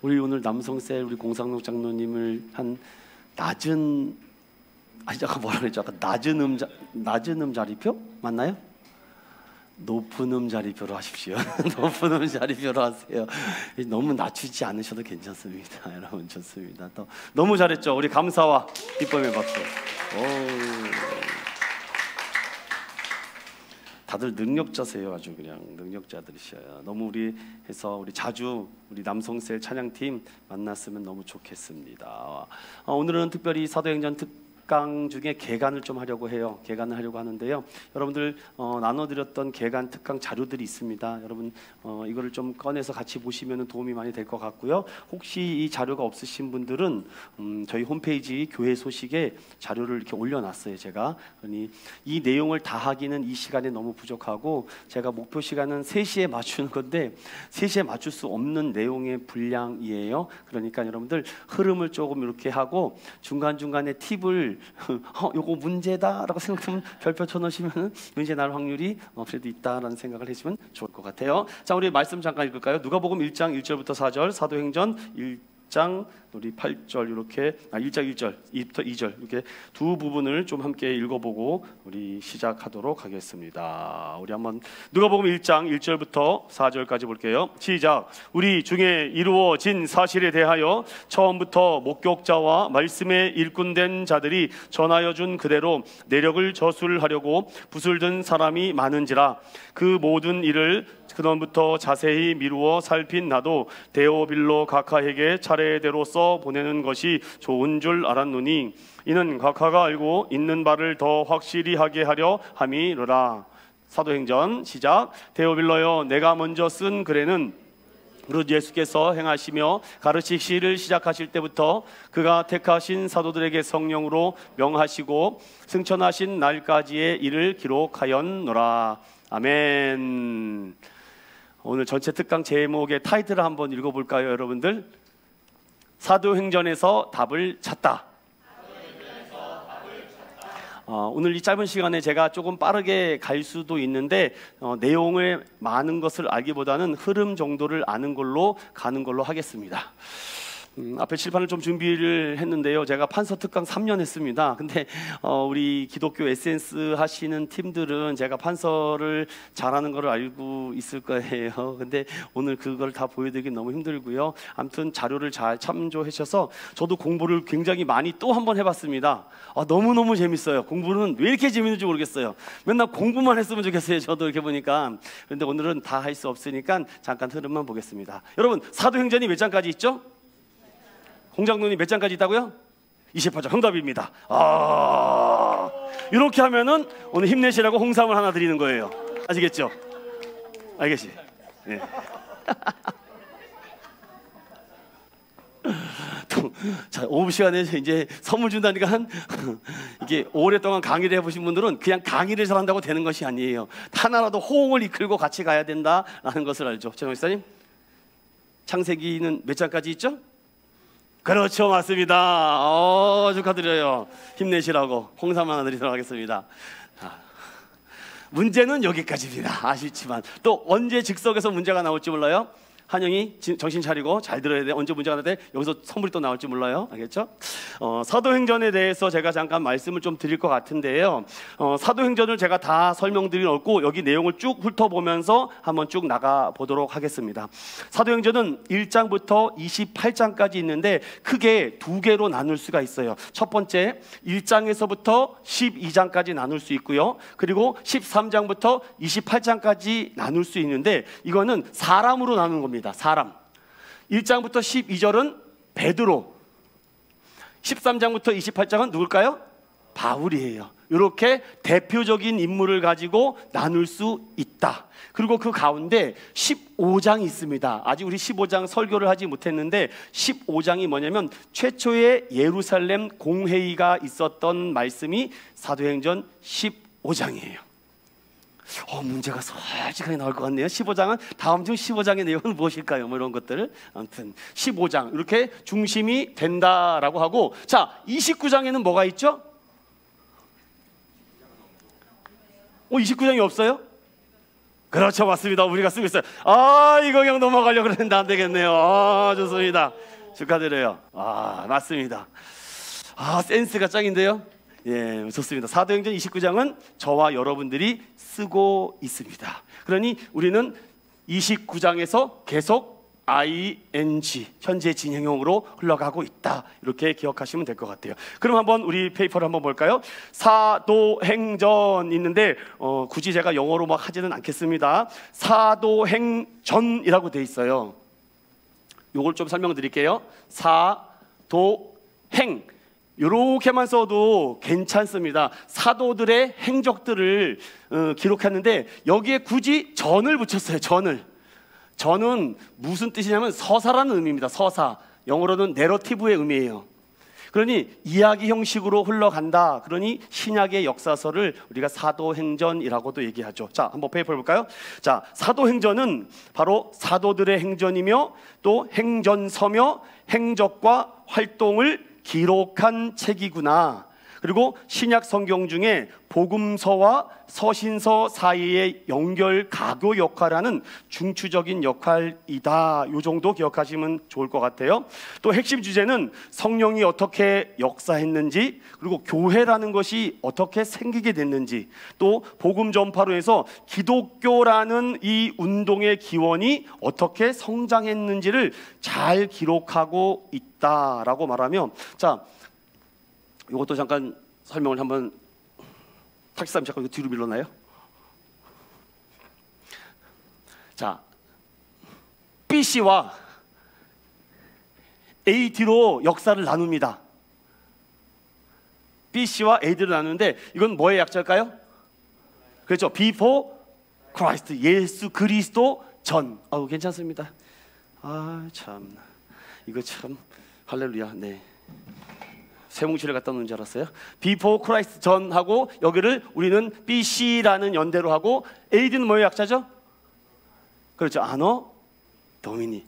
우리 오늘 남성셀 우리 공상록 장로님을 한 낮은 잠깐 뭐라 그랬죠? 아까 낮은 음자리표 맞나요? 높은 음자리표로 하십시오. 높은 음자리표로 하세요. 너무 낮추지 않으셔도 괜찮습니다. 여러분 좋습니다. 또 너무 잘했죠. 우리 감사와 기쁨의 박수. 다들 능력자세요. 아주 그냥 능력자들이셔요. 너무 우리 자주 우리 남성셀 찬양팀 만났으면 너무 좋겠습니다. 오늘은 특별히 사도행전 특강 중에 개간을 좀 하려고 해요. 개간을 하려고 하는데요. 여러분들 나눠드렸던 개간 특강 자료들이 있습니다. 여러분 이거를 좀 꺼내서 같이 보시면 도움이 많이 될 것 같고요. 혹시 이 자료가 없으신 분들은 저희 홈페이지 교회 소식에 자료를 이렇게 올려놨어요. 제가 이 내용을 다 하기는 이 시간에 너무 부족하고 제가 목표 시간은 3시에 맞추는 건데 3시에 맞출 수 없는 내용의 분량이에요. 그러니까 여러분들 흐름을 조금 이렇게 하고 중간중간에 팁을 요거 문제다라고 생각하면 별표 쳐놓으시면 문제 날 확률이 그래도 있다라는 생각을 해주시면 좋을 것 같아요. 자, 우리 말씀 잠깐 읽을까요? 누가복음 1장 1절부터 4절, 사도행전 1장 우리 8절 이렇게 1장 1절 2부터 2절 이렇게 두 부분을 좀 함께 읽어보고 우리 시작하도록 하겠습니다. 우리 한번 누가복음 1장 1절부터 4절까지 볼게요. 시작. 우리 중에 이루어진 사실에 대하여 처음부터 목격자와 말씀에 일꾼된 자들이 전하여 준 그대로 내력을 저술하려고 붓을 든 사람이 많은지라 그 모든 일을 그전부터 자세히 미루어 살핀 나도 데오빌로 각하에게 차례대로서 보내는 것이 좋은 줄 알았노니 이는 각하가 알고 있는 바를 더 확실히 하게 하려 함이로라. 사도행전 시작. 데오빌로여, 내가 먼저 쓴 글에는 그릇 예수께서 행하시며 가르치시를 시작하실 때부터 그가 택하신 사도들에게 성령으로 명하시고 승천하신 날까지의 일을 기록하였노라. 아멘. 오늘 전체 특강 제목의 타이틀을 한번 읽어볼까요, 여러분들? 사도행전에서 답을 찾다. 오늘 이 짧은 시간에 제가 조금 빠르게 갈 수도 있는데 내용을 많은 것을 알기보다는 흐름 정도를 아는 걸로 가는 걸로 하겠습니다. 앞에 칠판을 좀 준비를 했는데요. 제가 판서 특강 3년 했습니다. 근데 우리 기독교 에센스 하시는 팀들은 제가 판서를 잘하는 걸 알고 있을 거예요. 근데 오늘 그걸 다 보여드리기 너무 힘들고요. 아무튼 자료를 잘 참조해 주셔서 저도 공부를 굉장히 많이 또 한 번 해봤습니다. 너무너무 재밌어요. 공부는 왜 이렇게 재밌는지 모르겠어요. 맨날 공부만 했으면 좋겠어요. 저도 이렇게 보니까. 그런데 오늘은 다 할 수 없으니까 잠깐 흐름만 보겠습니다. 여러분, 사도행전이 몇 장까지 있죠? 홍장로님 몇 장까지 있다고요? 28장. 정답입니다. 이렇게 하면은 오늘 힘내시라고 홍삼을 하나 드리는 거예요. 아시겠죠? 알겠지? 네. 자, 오후 시간에 이제 선물 준다니까 이게 오랫동안 강의를 해보신 분들은 그냥 강의를 잘한다고 되는 것이 아니에요. 하나라도 호응을 이끌고 같이 가야 된다라는 것을 알죠. 최종 목사님, 창세기는 몇 장까지 있죠? 그렇죠, 맞습니다. 축하드려요. 힘내시라고 홍삼 하나 드리도록 하겠습니다. 문제는 여기까지입니다. 아쉽지만 또 언제 즉석에서 문제가 나올지 몰라요. 한영이 정신 차리고 잘 들어야 돼. 언제 문제가 나올 때 여기서 선물이 또 나올지 몰라요. 알겠죠? 사도행전에 대해서 제가 잠깐 말씀을 좀 드릴 것 같은데요. 사도행전을 제가 다 설명드릴 없고 여기 내용을 쭉 훑어보면서 한번 쭉 나가 보도록 하겠습니다. 사도행전은 1장부터 28장까지 있는데 크게 두 개로 나눌 수가 있어요. 첫 번째 1장에서부터 12장까지 나눌 수 있고요. 그리고 13장부터 28장까지 나눌 수 있는데 이거는 사람으로 나누는 겁니다. 사람. 1장부터 12절은 베드로, 13장부터 28장은 누굴까요? 바울이에요. 이렇게 대표적인 인물을 가지고 나눌 수 있다. 그리고 그 가운데 15장이 있습니다. 아직 우리 15장 설교를 하지 못했는데 15장이 뭐냐면 최초의 예루살렘 공회의가 있었던 말씀이 사도행전 15장이에요. 문제가 솔직하게 나올 것 같네요. 15장은 다음 중 15장의 내용은 무엇일까요? 뭐 이런 것들. 아무튼 15장 이렇게 중심이 된다라고 하고, 자 29장에는 뭐가 있죠? 29장이 없어요? 그렇죠, 맞습니다. 우리가 쓰고 있어요. 아, 이거 그냥 넘어가려고 그랬는데 안 되겠네요. 아, 좋습니다. 축하드려요. 아, 맞습니다. 아, 센스가 짱인데요. 예, 좋습니다. 사도행전 29장은 저와 여러분들이 쓰고 있습니다. 그러니 우리는 29장에서 계속 ing, 현재 진행형으로 흘러가고 있다, 이렇게 기억하시면 될 것 같아요. 그럼 한번 우리 페이퍼를 한번 볼까요? 사도행전 있는데 굳이 제가 영어로 막 하지는 않겠습니다. 사도행전이라고 돼 있어요. 요걸 좀 설명드릴게요. 사도행, 이렇게만 써도 괜찮습니다. 사도들의 행적들을 기록했는데 여기에 굳이 전을 붙였어요. 전은 무슨 뜻이냐면 서사라는 의미입니다. 서사, 영어로는 내러티브의 의미예요. 그러니 이야기 형식으로 흘러간다. 그러니 신약의 역사서를 우리가 사도행전이라고도 얘기하죠. 자, 한번 페이퍼를 볼까요? 자, 사도행전은 바로 사도들의 행전이며 또 행전서며 행적과 활동을 기록한 책이구나. 그리고 신약 성경 중에 복음서와 서신서 사이의 연결 가교 역할하는 중추적인 역할이다. 이 정도 기억하시면 좋을 것 같아요. 또 핵심 주제는 성령이 어떻게 역사했는지, 그리고 교회라는 것이 어떻게 생기게 됐는지, 또 복음 전파로 해서 기독교라는 이 운동의 기원이 어떻게 성장했는지를 잘 기록하고 있다라고 말하며, 자, 이것도 잠깐 설명을 한번. 탁시사님 잠깐 이거 뒤로 밀러나요? 자, BC와 AD로 역사를 나눕니다. BC와 AD로 나누는데 이건 뭐의 약자일까요? 그렇죠. Before Christ, 예수 그리스도 전. 괜찮습니다. 아, 참, 이거 참 할렐루야. 네. 세뭉치를 갖다 놓은 줄 알았어요. Before Christ 전하고 여기를 우리는 BC라는 연대로 하고, AD는 뭐의 약자죠? 그렇죠. 아노 도미니.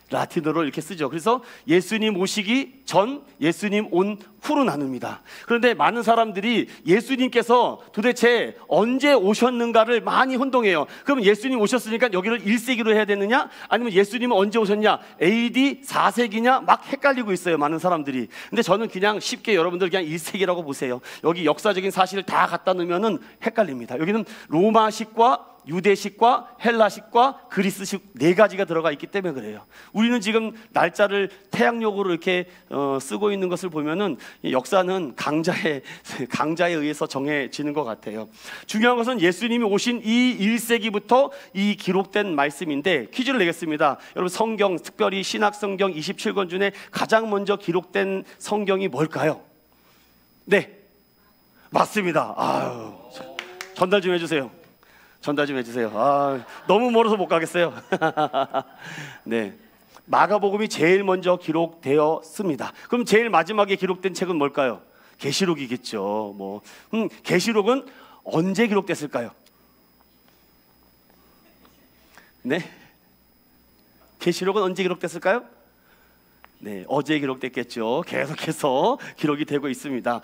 라틴어로 이렇게 쓰죠. 그래서 예수님 오시기 전, 예수님 온 후로 나눕니다. 그런데 많은 사람들이 예수님께서 도대체 언제 오셨는가를 많이 혼동해요. 그럼 예수님 오셨으니까 여기를 1세기로 해야 되느냐, 아니면 예수님은 언제 오셨냐, AD 4세기냐 막 헷갈리고 있어요, 많은 사람들이. 근데 저는 그냥 쉽게 여러분들 그냥 1세기라고 보세요. 여기 역사적인 사실을 다 갖다 놓으면은 헷갈립니다. 여기는 로마식과 유대식과 헬라식과 그리스식 네 가지가 들어가 있기 때문에 그래요. 우리는 지금 날짜를 태양력으로 이렇게 쓰고 있는 것을 보면은 역사는 강자에 의해서 정해지는 것 같아요. 중요한 것은 예수님이 오신 이 1세기부터 이 기록된 말씀인데, 퀴즈를 내겠습니다. 여러분, 성경, 특별히 신약 성경 27권 중에 가장 먼저 기록된 성경이 뭘까요? 네, 맞습니다. 아유, 전달 좀 해주세요. 아, 너무 멀어서 못 가겠어요. 네, 마가복음이 제일 먼저 기록되었습니다. 그럼 제일 마지막에 기록된 책은 뭘까요? 계시록이겠죠. 계시록은 언제 기록됐을까요? 네, 계시록은 언제 기록됐을까요? 네, 어제 기록됐겠죠. 계속해서 기록이 되고 있습니다.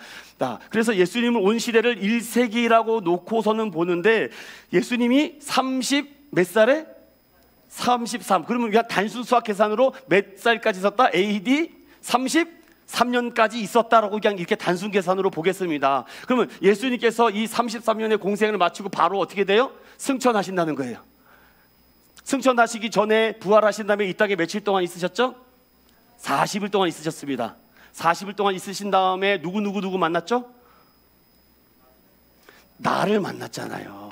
그래서 예수님은 온 시대를 1세기라고 놓고서는 보는데, 예수님이 30 몇 살에? 33. 그러면 우리가 단순 수학 계산으로 몇 살까지 있었다? AD 33년까지 있었다라고 그냥 이렇게 단순 계산으로 보겠습니다. 그러면 예수님께서 이 33년의 공생을 마치고 바로 어떻게 돼요? 승천하신다는 거예요. 승천하시기 전에 부활하신 다음에 이 땅에 며칠 동안 있으셨죠? 40일 동안 있으셨습니다. 40일 동안 있으신 다음에 누구 만났죠? 나를 만났잖아요.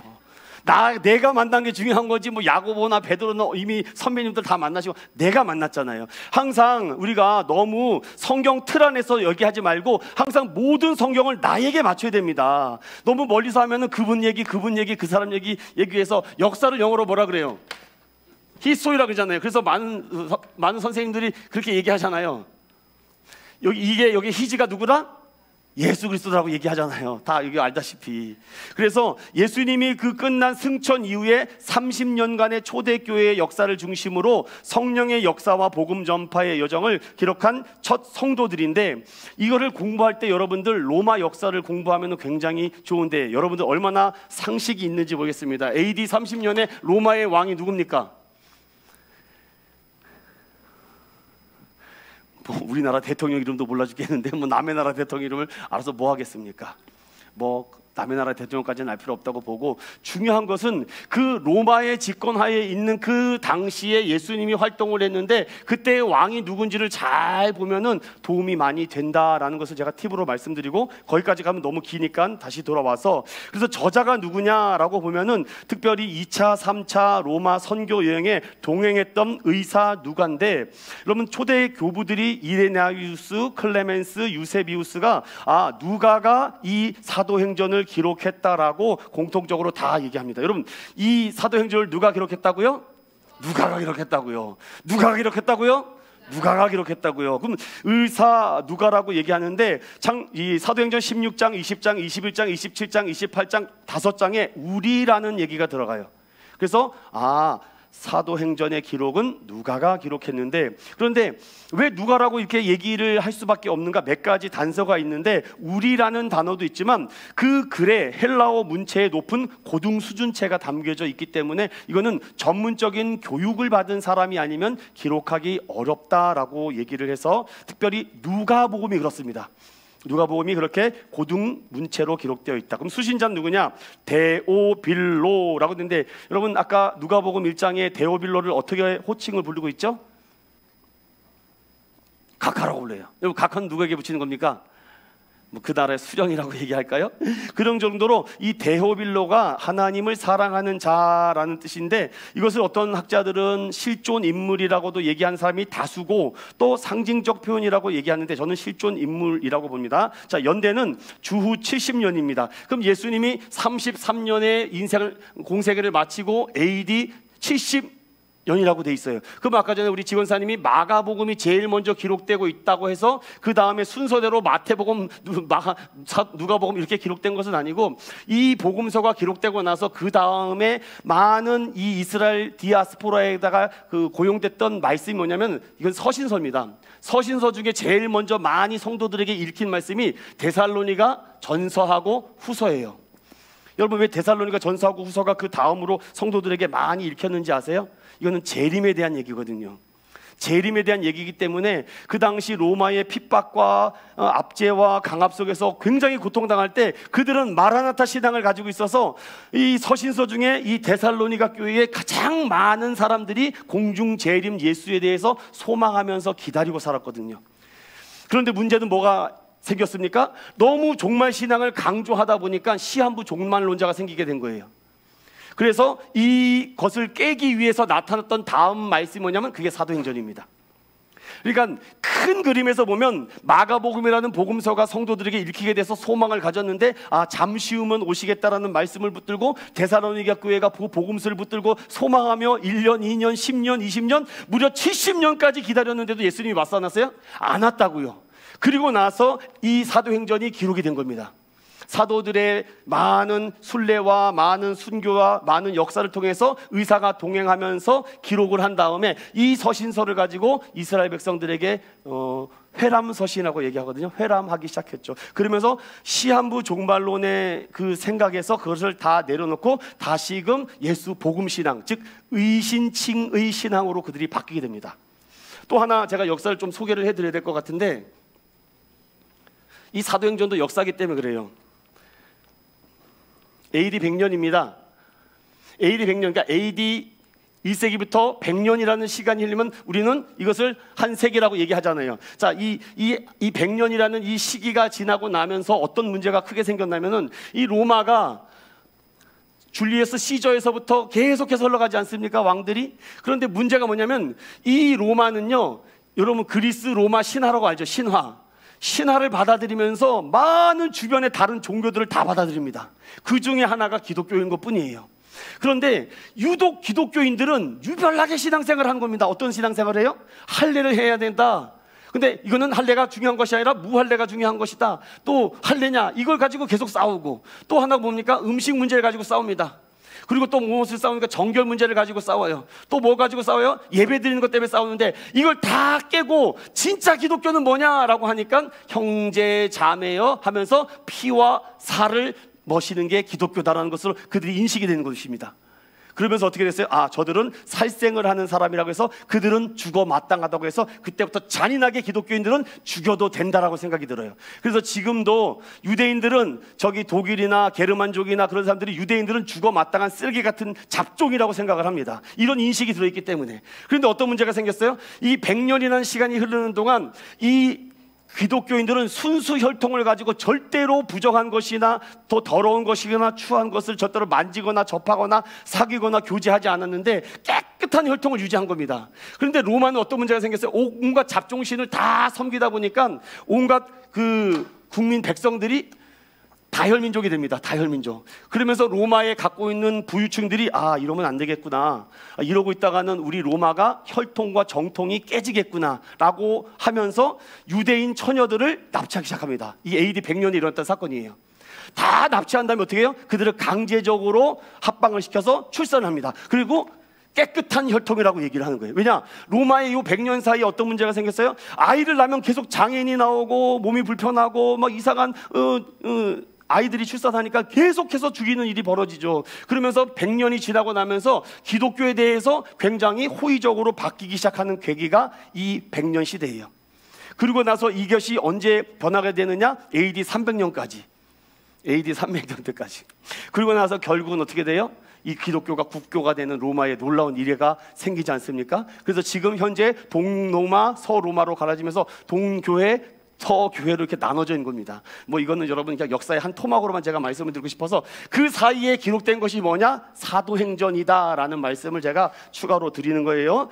내가 만난 게 중요한 거지, 야고보나 베드로나 이미 선배님들 다 만나시고 내가 만났잖아요. 항상 우리가 너무 성경 틀 안에서 얘기하지 말고 항상 모든 성경을 나에게 맞춰야 됩니다. 너무 멀리서 하면은 그분 얘기, 그 사람 얘기해서 역사를 영어로 뭐라 그래요? 히스토리라 그러잖아요. 그래서 많은 선생님들이 그렇게 얘기하잖아요. 여기 히즈가 누구다? 예수 그리스도라고 얘기하잖아요. 다 이게 알다시피. 그래서 예수님이 그 끝난 승천 이후에 30년간의 초대교회의 역사를 중심으로 성령의 역사와 복음 전파의 여정을 기록한 첫 성도들인데, 이거를 공부할 때 여러분들 로마 역사를 공부하면 굉장히 좋은데 여러분들 얼마나 상식이 있는지 모르겠습니다. AD 30년에 로마의 왕이 누굽니까? 뭐 우리나라 대통령 이름도 몰라 죽겠는데 뭐 남의 나라 대통령 이름을 알아서 뭐 하겠습니까? 뭐 남의 나라 대통령까지는 알 필요 없다고 보고, 중요한 것은 그 로마의 집권하에 있는 그 당시에 예수님이 활동을 했는데 그때의 왕이 누군지를 잘 보면은 도움이 많이 된다라는 것을 제가 팁으로 말씀드리고, 거기까지 가면 너무 기니까 다시 돌아와서, 그래서 저자가 누구냐라고 보면은 특별히 2차 3차 로마 선교 여행에 동행했던 의사 누가인데, 여러분 초대 교부들이 이레나이우스, 클레멘스, 유세비우스가 누가가 이 사도행전을 기록했다라고 공통적으로 다 얘기합니다. 여러분, 이 사도행전을 누가 기록했다고요? 누가가 기록했다고요. 누가가 기록했다고요? 누가가 기록했다고요. 그럼 의사 누가라고 얘기하는데 이 사도행전 16장, 20장, 21장, 27장, 28장 5장에 우리라는 얘기가 들어가요. 그래서 사도행전의 기록은 누가가 기록했는데, 그런데 왜 누가라고 이렇게 얘기를 할 수밖에 없는가? 몇 가지 단서가 있는데, 우리라는 단어도 있지만 그 글에 헬라어 문체의 높은 고등 수준체가 담겨져 있기 때문에 이거는 전문적인 교육을 받은 사람이 아니면 기록하기 어렵다라고 얘기를 해서 특별히 누가복음이 그렇습니다. 누가복음이 그렇게 고등 문체로 기록되어 있다. 그럼 수신자는 누구냐? 데오빌로라고 했는데, 여러분 아까 누가복음 1장에 데오빌로를 어떻게 호칭을 부르고 있죠? 각하라고 불러요. 여러분 각하는 누구에게 붙이는 겁니까? 뭐 그 나라의 수령이라고 얘기할까요? 그런 정도로 이 데오빌로가 하나님을 사랑하는 자라는 뜻인데, 이것을 어떤 학자들은 실존 인물이라고도 얘기한 사람이 다수고 또 상징적 표현이라고 얘기하는데, 저는 실존 인물이라고 봅니다. 자, 연대는 주후 70년입니다. 그럼 예수님이 33년의 인생을 공생애를 마치고 AD 70년이라고 돼 있어요. 그럼 아까 전에 우리 지원사님이 마가복음이 제일 먼저 기록되고 있다고 해서 그 다음에 순서대로 마태복음, 누가복음 이렇게 기록된 것은 아니고, 이 복음서가 기록되고 나서 그 다음에 많은 이 이스라엘 디아스포라에다가 그 고용됐던 말씀이 뭐냐면, 이건 서신서입니다. 서신서 중에 제일 먼저 많이 성도들에게 읽힌 말씀이 데살로니가 전서하고 후서예요. 여러분, 왜 데살로니가 전서하고 후서가 그 다음으로 성도들에게 많이 읽혔는지 아세요? 이거는 재림에 대한 얘기거든요. 재림에 대한 얘기이기 때문에 그 당시 로마의 핍박과 압제와 강압 속에서 굉장히 고통당할 때 그들은 마라나타 신앙을 가지고 있어서 이 서신서 중에 이 데살로니가 교회에 가장 많은 사람들이 공중 재림 예수에 대해서 소망하면서 기다리고 살았거든요. 그런데 문제는 뭐가 생겼습니까? 너무 종말 신앙을 강조하다 보니까 시한부 종말론자가 생기게 된 거예요. 그래서 이것을 깨기 위해서 나타났던 다음 말씀이 뭐냐면 그게 사도행전입니다. 그러니까 큰 그림에서 보면 마가복음이라는 복음서가 성도들에게 읽히게 돼서 소망을 가졌는데, 잠시 후면 오시겠다라는 말씀을 붙들고 데살로니가 교회가 복음서를 붙들고 소망하며 1년, 2년, 10년, 20년, 무려 70년까지 기다렸는데도 예수님이 왔어 안 왔어요? 안 왔다고요. 그리고 나서 이 사도행전이 기록이 된 겁니다. 사도들의 많은 순례와 많은 순교와 많은 역사를 통해서 의사가 동행하면서 기록을 한 다음에 이 서신서를 가지고 이스라엘 백성들에게 회람서신이라고 얘기하거든요. 회람하기 시작했죠. 그러면서 시한부 종말론의 그 생각에서 그것을 다 내려놓고 다시금 예수 복음신앙, 즉 의신칭의 신앙으로 그들이 바뀌게 됩니다. 또 하나 제가 역사를 좀 소개를 해드려야 될 것 같은데, 이 사도행전도 역사이기 때문에 그래요. AD 100년입니다. AD 100년, 그러니까 AD 1세기부터 100년이라는 시간이 흘리면 우리는 이것을 한 세기라고 얘기하잖아요. 자, 이 100년이라는 이 시기가 지나고 나면서 어떤 문제가 크게 생겼냐면은, 이 로마가 줄리어스 시저에서부터 계속해서 흘러가지 않습니까? 왕들이. 그런데 문제가 뭐냐면, 이 로마는요, 여러분 그리스 로마 신화라고 알죠? 신화를 받아들이면서 많은 주변의 다른 종교들을 다 받아들입니다. 그 중에 하나가 기독교인 것 뿐이에요. 그런데 유독 기독교인들은 유별나게 신앙생활을 하는 겁니다. 어떤 신앙생활을 해요? 할례를 해야 된다. 근데 이거는 할례가 중요한 것이 아니라 무할례가 중요한 것이다. 또 할례냐 이걸 가지고 계속 싸우고, 또 하나 뭡니까? 음식 문제를 가지고 싸웁니다. 그리고 또 무엇을 싸우니까 정결 문제를 가지고 싸워요. 또 뭐 가지고 싸워요? 예배 드리는 것 때문에 싸우는데, 이걸 다 깨고 진짜 기독교는 뭐냐라고 하니까 형제 자매여 하면서 피와 살을 머시는 게 기독교다라는 것으로 그들이 인식이 되는 것입니다. 그러면서 어떻게 됐어요? 아, 저들은 살생을 하는 사람이라고 해서 그들은 죽어 마땅하다고 해서 그때부터 잔인하게 기독교인들은 죽여도 된다라고 생각이 들어요. 그래서 지금도 유대인들은 저기 독일이나 게르만족이나 그런 사람들이 유대인들은 죽어 마땅한 쓰레기 같은 잡종이라고 생각을 합니다. 이런 인식이 들어있기 때문에. 그런데 어떤 문제가 생겼어요? 이 100년이라는 시간이 흐르는 동안 이 기독교인들은 순수 혈통을 가지고 절대로 부정한 것이나 더 더러운 것이거나 추한 것을 절대로 만지거나 접하거나 사귀거나 교제하지 않았는데 깨끗한 혈통을 유지한 겁니다. 그런데 로마는 어떤 문제가 생겼어요? 온갖 잡종신을 다 섬기다 보니까 온갖 그 국민 백성들이 다혈민족이 됩니다. 다혈민족. 그러면서 로마에 갖고 있는 부유층들이 아, 이러면 안 되겠구나, 이러고 있다가는 우리 로마가 혈통과 정통이 깨지겠구나 라고 하면서 유대인 처녀들을 납치하기 시작합니다. 이 AD 100년에 일어났던 사건이에요. 다 납치한 다음에 어떻게 해요? 그들을 강제적으로 합방을 시켜서 출산을 합니다. 그리고 깨끗한 혈통이라고 얘기를 하는 거예요. 왜냐? 로마의 이 100년 사이에 어떤 문제가 생겼어요? 아이를 낳으면 계속 장애인이 나오고 몸이 불편하고 막 이상한 아이들이 출산하니까 계속해서 죽이는 일이 벌어지죠. 그러면서 100년이 지나고 나면서 기독교에 대해서 굉장히 호의적으로 바뀌기 시작하는 계기가 이 100년 시대예요. 그리고 나서 이것이 언제 변하게 되느냐? AD 300년까지. AD 300년 때까지. 그리고 나서 결국은 어떻게 돼요? 이 기독교가 국교가 되는 로마의 놀라운 이래가 생기지 않습니까? 그래서 지금 현재 동로마, 서로마로 갈라지면서 동교회, 서교회로 이렇게 나눠져 있는 겁니다. 뭐 이거는 여러분 그냥 역사의 한 토막으로만 제가 말씀을 드리고 싶어서 그 사이에 기록된 것이 뭐냐? 사도행전이다라는 말씀을 제가 추가로 드리는 거예요.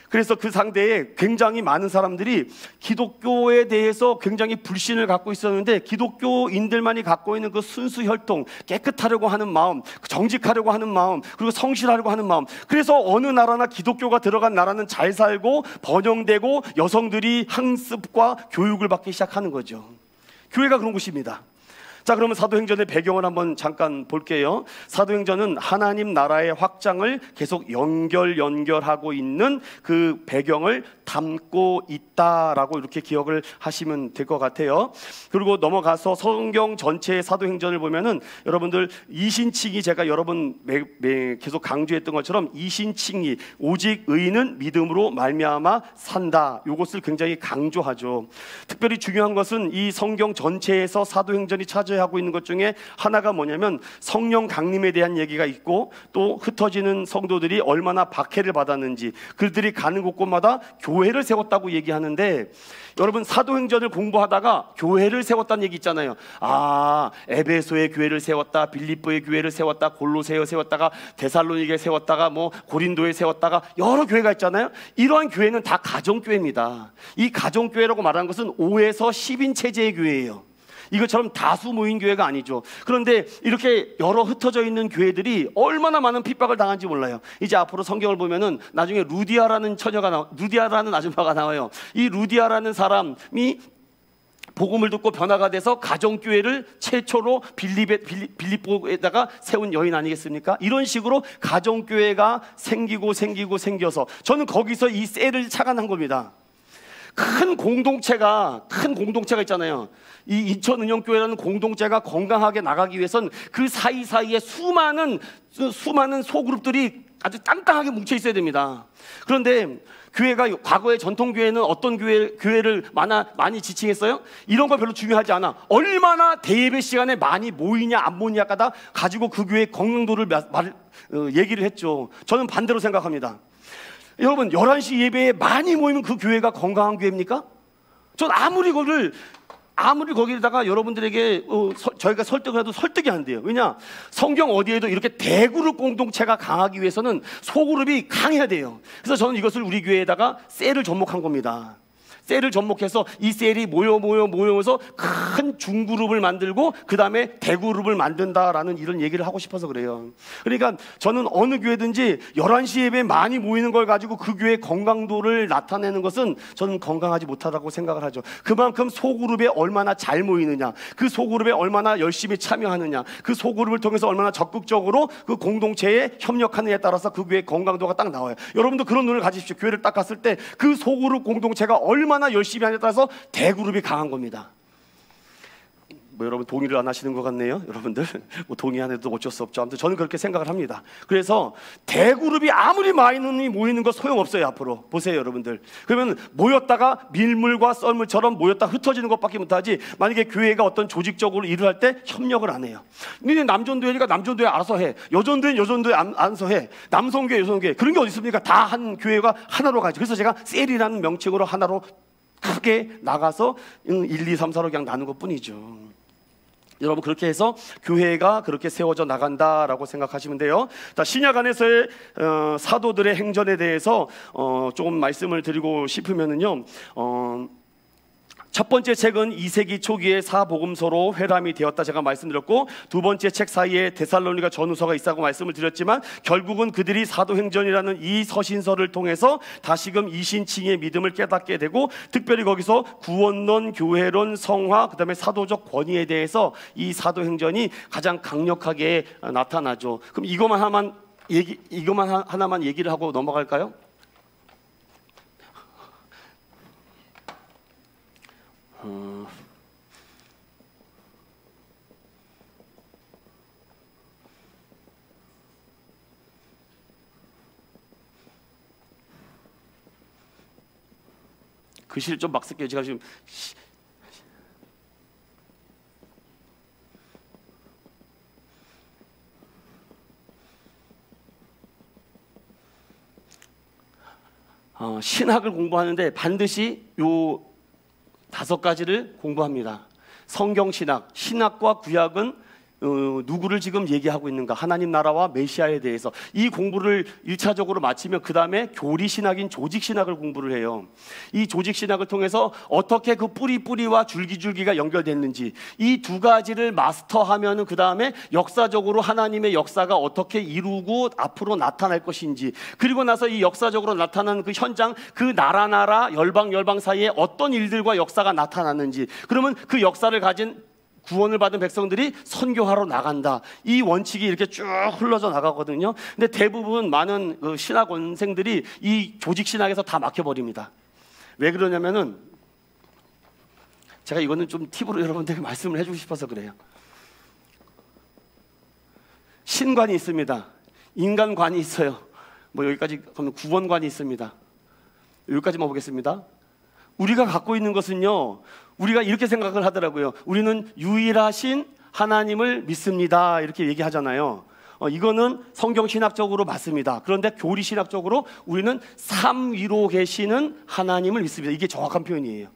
그래서 그 상대에 굉장히 많은 사람들이 기독교에 대해서 굉장히 불신을 갖고 있었는데, 기독교인들만이 갖고 있는 그 순수 혈통, 깨끗하려고 하는 마음, 정직하려고 하는 마음, 그리고 성실하려고 하는 마음, 그래서 어느 나라나 기독교가 들어간 나라는 잘 살고 번영되고 여성들이 학습과 교육을 받기 시작하는 거죠. 교회가 그런 곳입니다. 자, 그러면 사도행전의 배경을 한번 잠깐 볼게요. 사도행전은 하나님 나라의 확장을 계속 연결하고 있는 그 배경을 담고 있다라고 이렇게 기억을 하시면 될 것 같아요. 그리고 넘어가서 성경 전체의 사도행전을 보면은 여러분들 이신칭이, 제가 여러분 계속 강조했던 것처럼 이신칭이, 오직 의인은 믿음으로 말미암아 산다, 이것을 굉장히 강조하죠. 특별히 중요한 것은 이 성경 전체에서 사도행전이 하고 있는 것 중에 하나가 뭐냐면 성령 강림에 대한 얘기가 있고, 또 흩어지는 성도들이 얼마나 박해를 받았는지, 그들이 가는 곳곳마다 교회를 세웠다고 얘기하는데, 여러분 사도행전을 공부하다가 교회를 세웠다는 얘기 있잖아요. 아, 에베소의 교회를 세웠다, 빌립보의 교회를 세웠다, 골로새에 세웠다가 데살로니가에 세웠다가 뭐 고린도에 세웠다가 여러 교회가 있잖아요. 이러한 교회는 다 가정교회입니다. 이 가정교회라고 말하는 것은 5에서 10인 체제의 교회예요. 이것처럼 다수 모인 교회가 아니죠. 그런데 이렇게 여러 흩어져 있는 교회들이 얼마나 많은 핍박을 당한지 몰라요. 이제 앞으로 성경을 보면은 나중에 루디아라는 루디아라는 아줌마가 나와요. 이 루디아라는 사람이 복음을 듣고 변화가 돼서 가정교회를 최초로 빌립보에다가 세운 여인 아니겠습니까? 이런 식으로 가정교회가 생겨서 저는 거기서 이 셀을 착안한 겁니다. 큰 공동체가 있잖아요. 이 인천은영교회라는 공동체가 건강하게 나가기 위해선 그 사이사이에 수많은 소그룹들이 아주 짱짱하게 뭉쳐 있어야 됩니다. 그런데 교회가, 과거의 전통교회는 어떤 교회를 많이 지칭했어요? 이런 거 별로 중요하지 않아. 얼마나 대예배 시간에 많이 모이냐 안 모이냐 가다 가지고 그 교회의 건강도를 얘기를 했죠. 저는 반대로 생각합니다. 여러분 11시 예배에 많이 모이면 그 교회가 건강한 교회입니까? 전 아무리 거기다가 여러분들에게 저희가 설득을 해도 설득이 안 돼요. 왜냐? 성경 어디에도 이렇게 대그룹 공동체가 강하기 위해서는 소그룹이 강해야 돼요. 그래서 저는 이것을 우리 교회에다가 셀을 접목한 겁니다. 셀을 접목해서 이 셀이 모여서 큰 중그룹을 만들고 그 다음에 대그룹을 만든다라는 이런 얘기를 하고 싶어서 그래요. 그러니까 저는 어느 교회든지 11시 예배에 많이 모이는 걸 가지고 그 교회의 건강도를 나타내는 것은 저는 건강하지 못하다고 생각을 하죠. 그만큼 소그룹에 얼마나 잘 모이느냐, 그 소그룹에 얼마나 열심히 참여하느냐, 그 소그룹을 통해서 얼마나 적극적으로 그 공동체에 협력하느냐에 따라서 그 교회의 건강도가 딱 나와요. 여러분도 그런 눈을 가지십시오. 교회를 딱 갔을 때 그 소그룹 공동체가 얼마나 열심히 하느냐에 따라서 대그룹이 강한 겁니다. 뭐 여러분 동의를 안 하시는 것 같네요. 여러분들 뭐 동의 안 해도 어쩔 수 없죠. 아무튼 저는 그렇게 생각을 합니다. 그래서 대그룹이 아무리 많이 모이는 거 소용없어요. 앞으로 보세요 여러분들. 그러면 모였다가 밀물과 썰물처럼 모였다 흩어지는 것밖에 못하지, 만약에 교회가 어떤 조직적으로 일을 할 때 협력을 안 해요. 니네 남전도회니까 남전도회 알아서 해, 여전도회는 여전도회 알아서 해, 남성교회 여성교회 그런 게 어디 있습니까? 다 한 교회가 하나로 가죠. 그래서 제가 셀이라는 명칭으로 하나로 크게 나가서 1, 2, 3, 4로 그냥 나눈 것 뿐이죠. 여러분 그렇게 해서 교회가 그렇게 세워져 나간다라고 생각하시면 돼요. 자, 신약 안에서의 사도들의 행전에 대해서 조금 말씀을 드리고 싶으면은요, 첫 번째 책은 2세기 초기에 사복음서로 회람이 되었다 제가 말씀드렸고, 두 번째 책 사이에 데살로니가 전후서가 있다고 말씀을 드렸지만, 결국은 그들이 사도행전이라는 이 서신서를 통해서 다시금 이신칭의 믿음을 깨닫게 되고, 특별히 거기서 구원론, 교회론, 성화, 그 다음에 사도적 권위에 대해서 이 사도행전이 가장 강력하게 나타나죠. 그럼 이것만 하나만 얘기를 하고 넘어갈까요? 글씨를 좀 막 쓸게요. 제가 지금 신학을 공부하는데 반드시 요 5가지를 공부합니다. 성경신학, 신학과 구약은 누구를 지금 얘기하고 있는가, 하나님 나라와 메시아에 대해서 이 공부를 1차적으로 마치면 그 다음에 교리신학인 조직신학을 공부를 해요. 이 조직신학을 통해서 어떻게 그 뿌리와 줄기가 연결됐는지 이 2가지를 마스터하면 그 다음에 역사적으로 하나님의 역사가 어떻게 이루고 앞으로 나타날 것인지, 그리고 나서 이 역사적으로 나타나는 그 현장, 그 나라 열방 사이에 어떤 일들과 역사가 나타났는지, 그러면 그 역사를 가진 구원을 받은 백성들이 선교하러 나간다. 이 원칙이 이렇게 쭉 흘러져 나가거든요. 근데 대부분 많은 그 신학원생들이 이 조직신학에서 다 막혀버립니다. 왜 그러냐면은, 제가 이거는 좀 팁으로 여러분들에게 말씀을 해주고 싶어서 그래요. 신관이 있습니다. 인간관이 있어요. 뭐 여기까지 가면 구원관이 있습니다. 여기까지만 보겠습니다. 우리가 갖고 있는 것은요, 우리가 이렇게 생각을 하더라고요. 우리는 유일하신 하나님을 믿습니다. 이렇게 얘기하잖아요. 이거는 성경신학적으로 맞습니다. 그런데 교리신학적으로 우리는 삼위로 계시는 하나님을 믿습니다. 이게 정확한 표현이에요.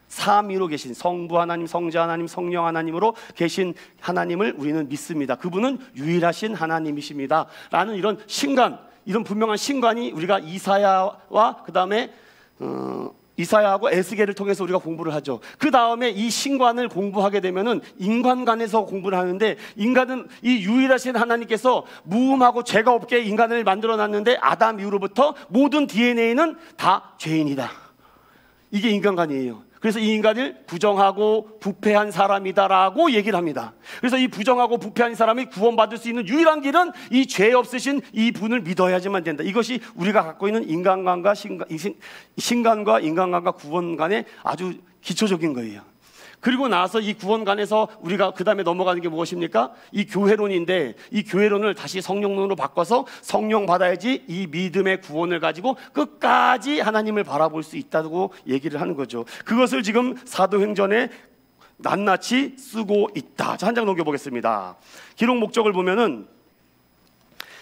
삼위로 계신 성부 하나님, 성자 하나님, 성령 하나님으로 계신 하나님을 우리는 믿습니다. 그분은 유일하신 하나님이십니다. 라는 이런 신관, 이런 분명한 신관이 우리가 이사야와 그 다음에 이사야하고 에스겔을 통해서 우리가 공부를 하죠. 그 다음에 이 신관을 공부하게 되면은 인간관에서 공부를 하는데, 인간은 이 유일하신 하나님께서 무음하고 죄가 없게 인간을 만들어 놨는데 아담 이후로부터 모든 DNA는 다 죄인이다. 이게 인간관이에요. 그래서 이 인간을 부정하고 부패한 사람이다라고 얘기를 합니다. 그래서 이 부정하고 부패한 사람이 구원받을 수 있는 유일한 길은 이 죄 없으신 이 분을 믿어야지만 된다. 이것이 우리가 갖고 있는 인간관과 신간과 인간관과 구원관의 아주 기초적인 거예요. 그리고 나서 이 구원관에서 우리가 그 다음에 넘어가는 게 무엇입니까? 이 교회론인데, 이 교회론을 다시 성령론으로 바꿔서 성령 받아야지 이 믿음의 구원을 가지고 끝까지 하나님을 바라볼 수 있다고 얘기를 하는 거죠. 그것을 지금 사도행전에 낱낱이 쓰고 있다. 자, 한 장 넘겨보겠습니다. 기록 목적을 보면은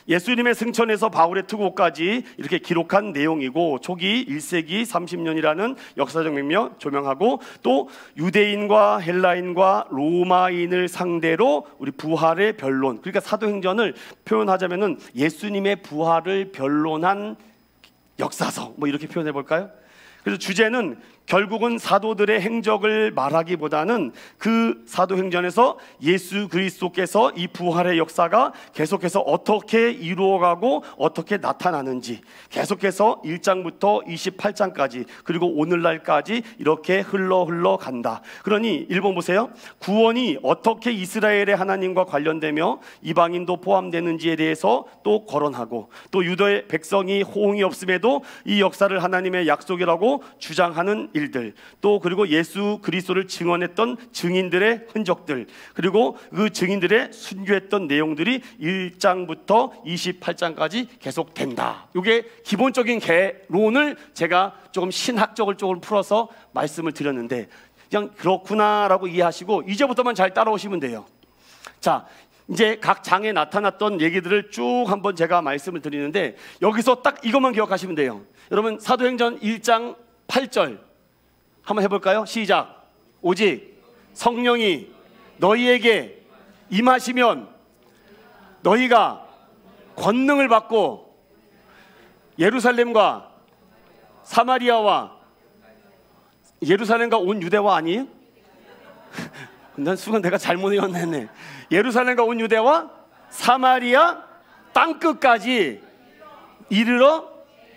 예수님의 승천에서 바울의 투고까지 이렇게 기록한 내용이고, 초기 1세기 30년이라는 역사적 맥락 조명하고, 또 유대인과 헬라인과 로마인을 상대로 우리 부활의 변론, 그러니까 사도행전을 표현하자면은 예수님의 부활을 변론한 역사서, 뭐 이렇게 표현해 볼까요? 그래서 주제는 결국은 사도들의 행적을 말하기보다는 그 사도행전에서 예수 그리스도께서 이 부활의 역사가 계속해서 어떻게 이루어가고 어떻게 나타나는지 계속해서 1장부터 28장까지 그리고 오늘날까지 이렇게 흘러 간다. 그러니 1번 보세요. 구원이 어떻게 이스라엘의 하나님과 관련되며 이방인도 포함되는지에 대해서 또 거론하고, 또 유다의 백성이 호응이 없음에도 이 역사를 하나님의 약속이라고 주장하는 일들, 또 그리고 예수 그리스도를 증언했던 증인들의 흔적들, 그리고 그 증인들의 순교했던 내용들이 1장부터 28장까지 계속된다. 이게 기본적인 개론을 제가 조금 신학적을 조금 풀어서 말씀을 드렸는데, 그냥 그렇구나라고 이해하시고 이제부터만 잘 따라오시면 돼요. 자, 이제 각 장에 나타났던 얘기들을 쭉 한번 제가 말씀을 드리는데, 여기서 딱 이것만 기억하시면 돼요. 여러분, 사도행전 1장 8절 한번 해볼까요? 시작. 오직 성령이 너희에게 임하시면 너희가 권능을 받고 예루살렘과 사마리아와, 예루살렘과 온 유대와 아니에요? 난 순간 내가 잘못 외웠네. 예루살렘과 온 유대와 사마리아 땅끝까지 이르러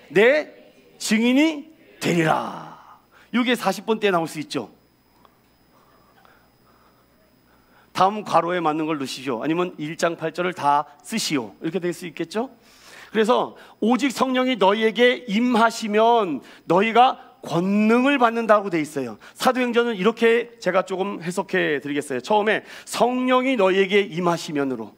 내 증인이 되리라. 이게 40번 때 나올 수 있죠. 다음 괄호에 맞는 걸 넣으시오, 아니면 1장 8절을 다 쓰시오, 이렇게 될 수 있겠죠. 그래서 오직 성령이 너희에게 임하시면 너희가 권능을 받는다고 돼 있어요. 사도행전은 이렇게 제가 조금 해석해 드리겠어요. 처음에 성령이 너희에게 임하시면으로.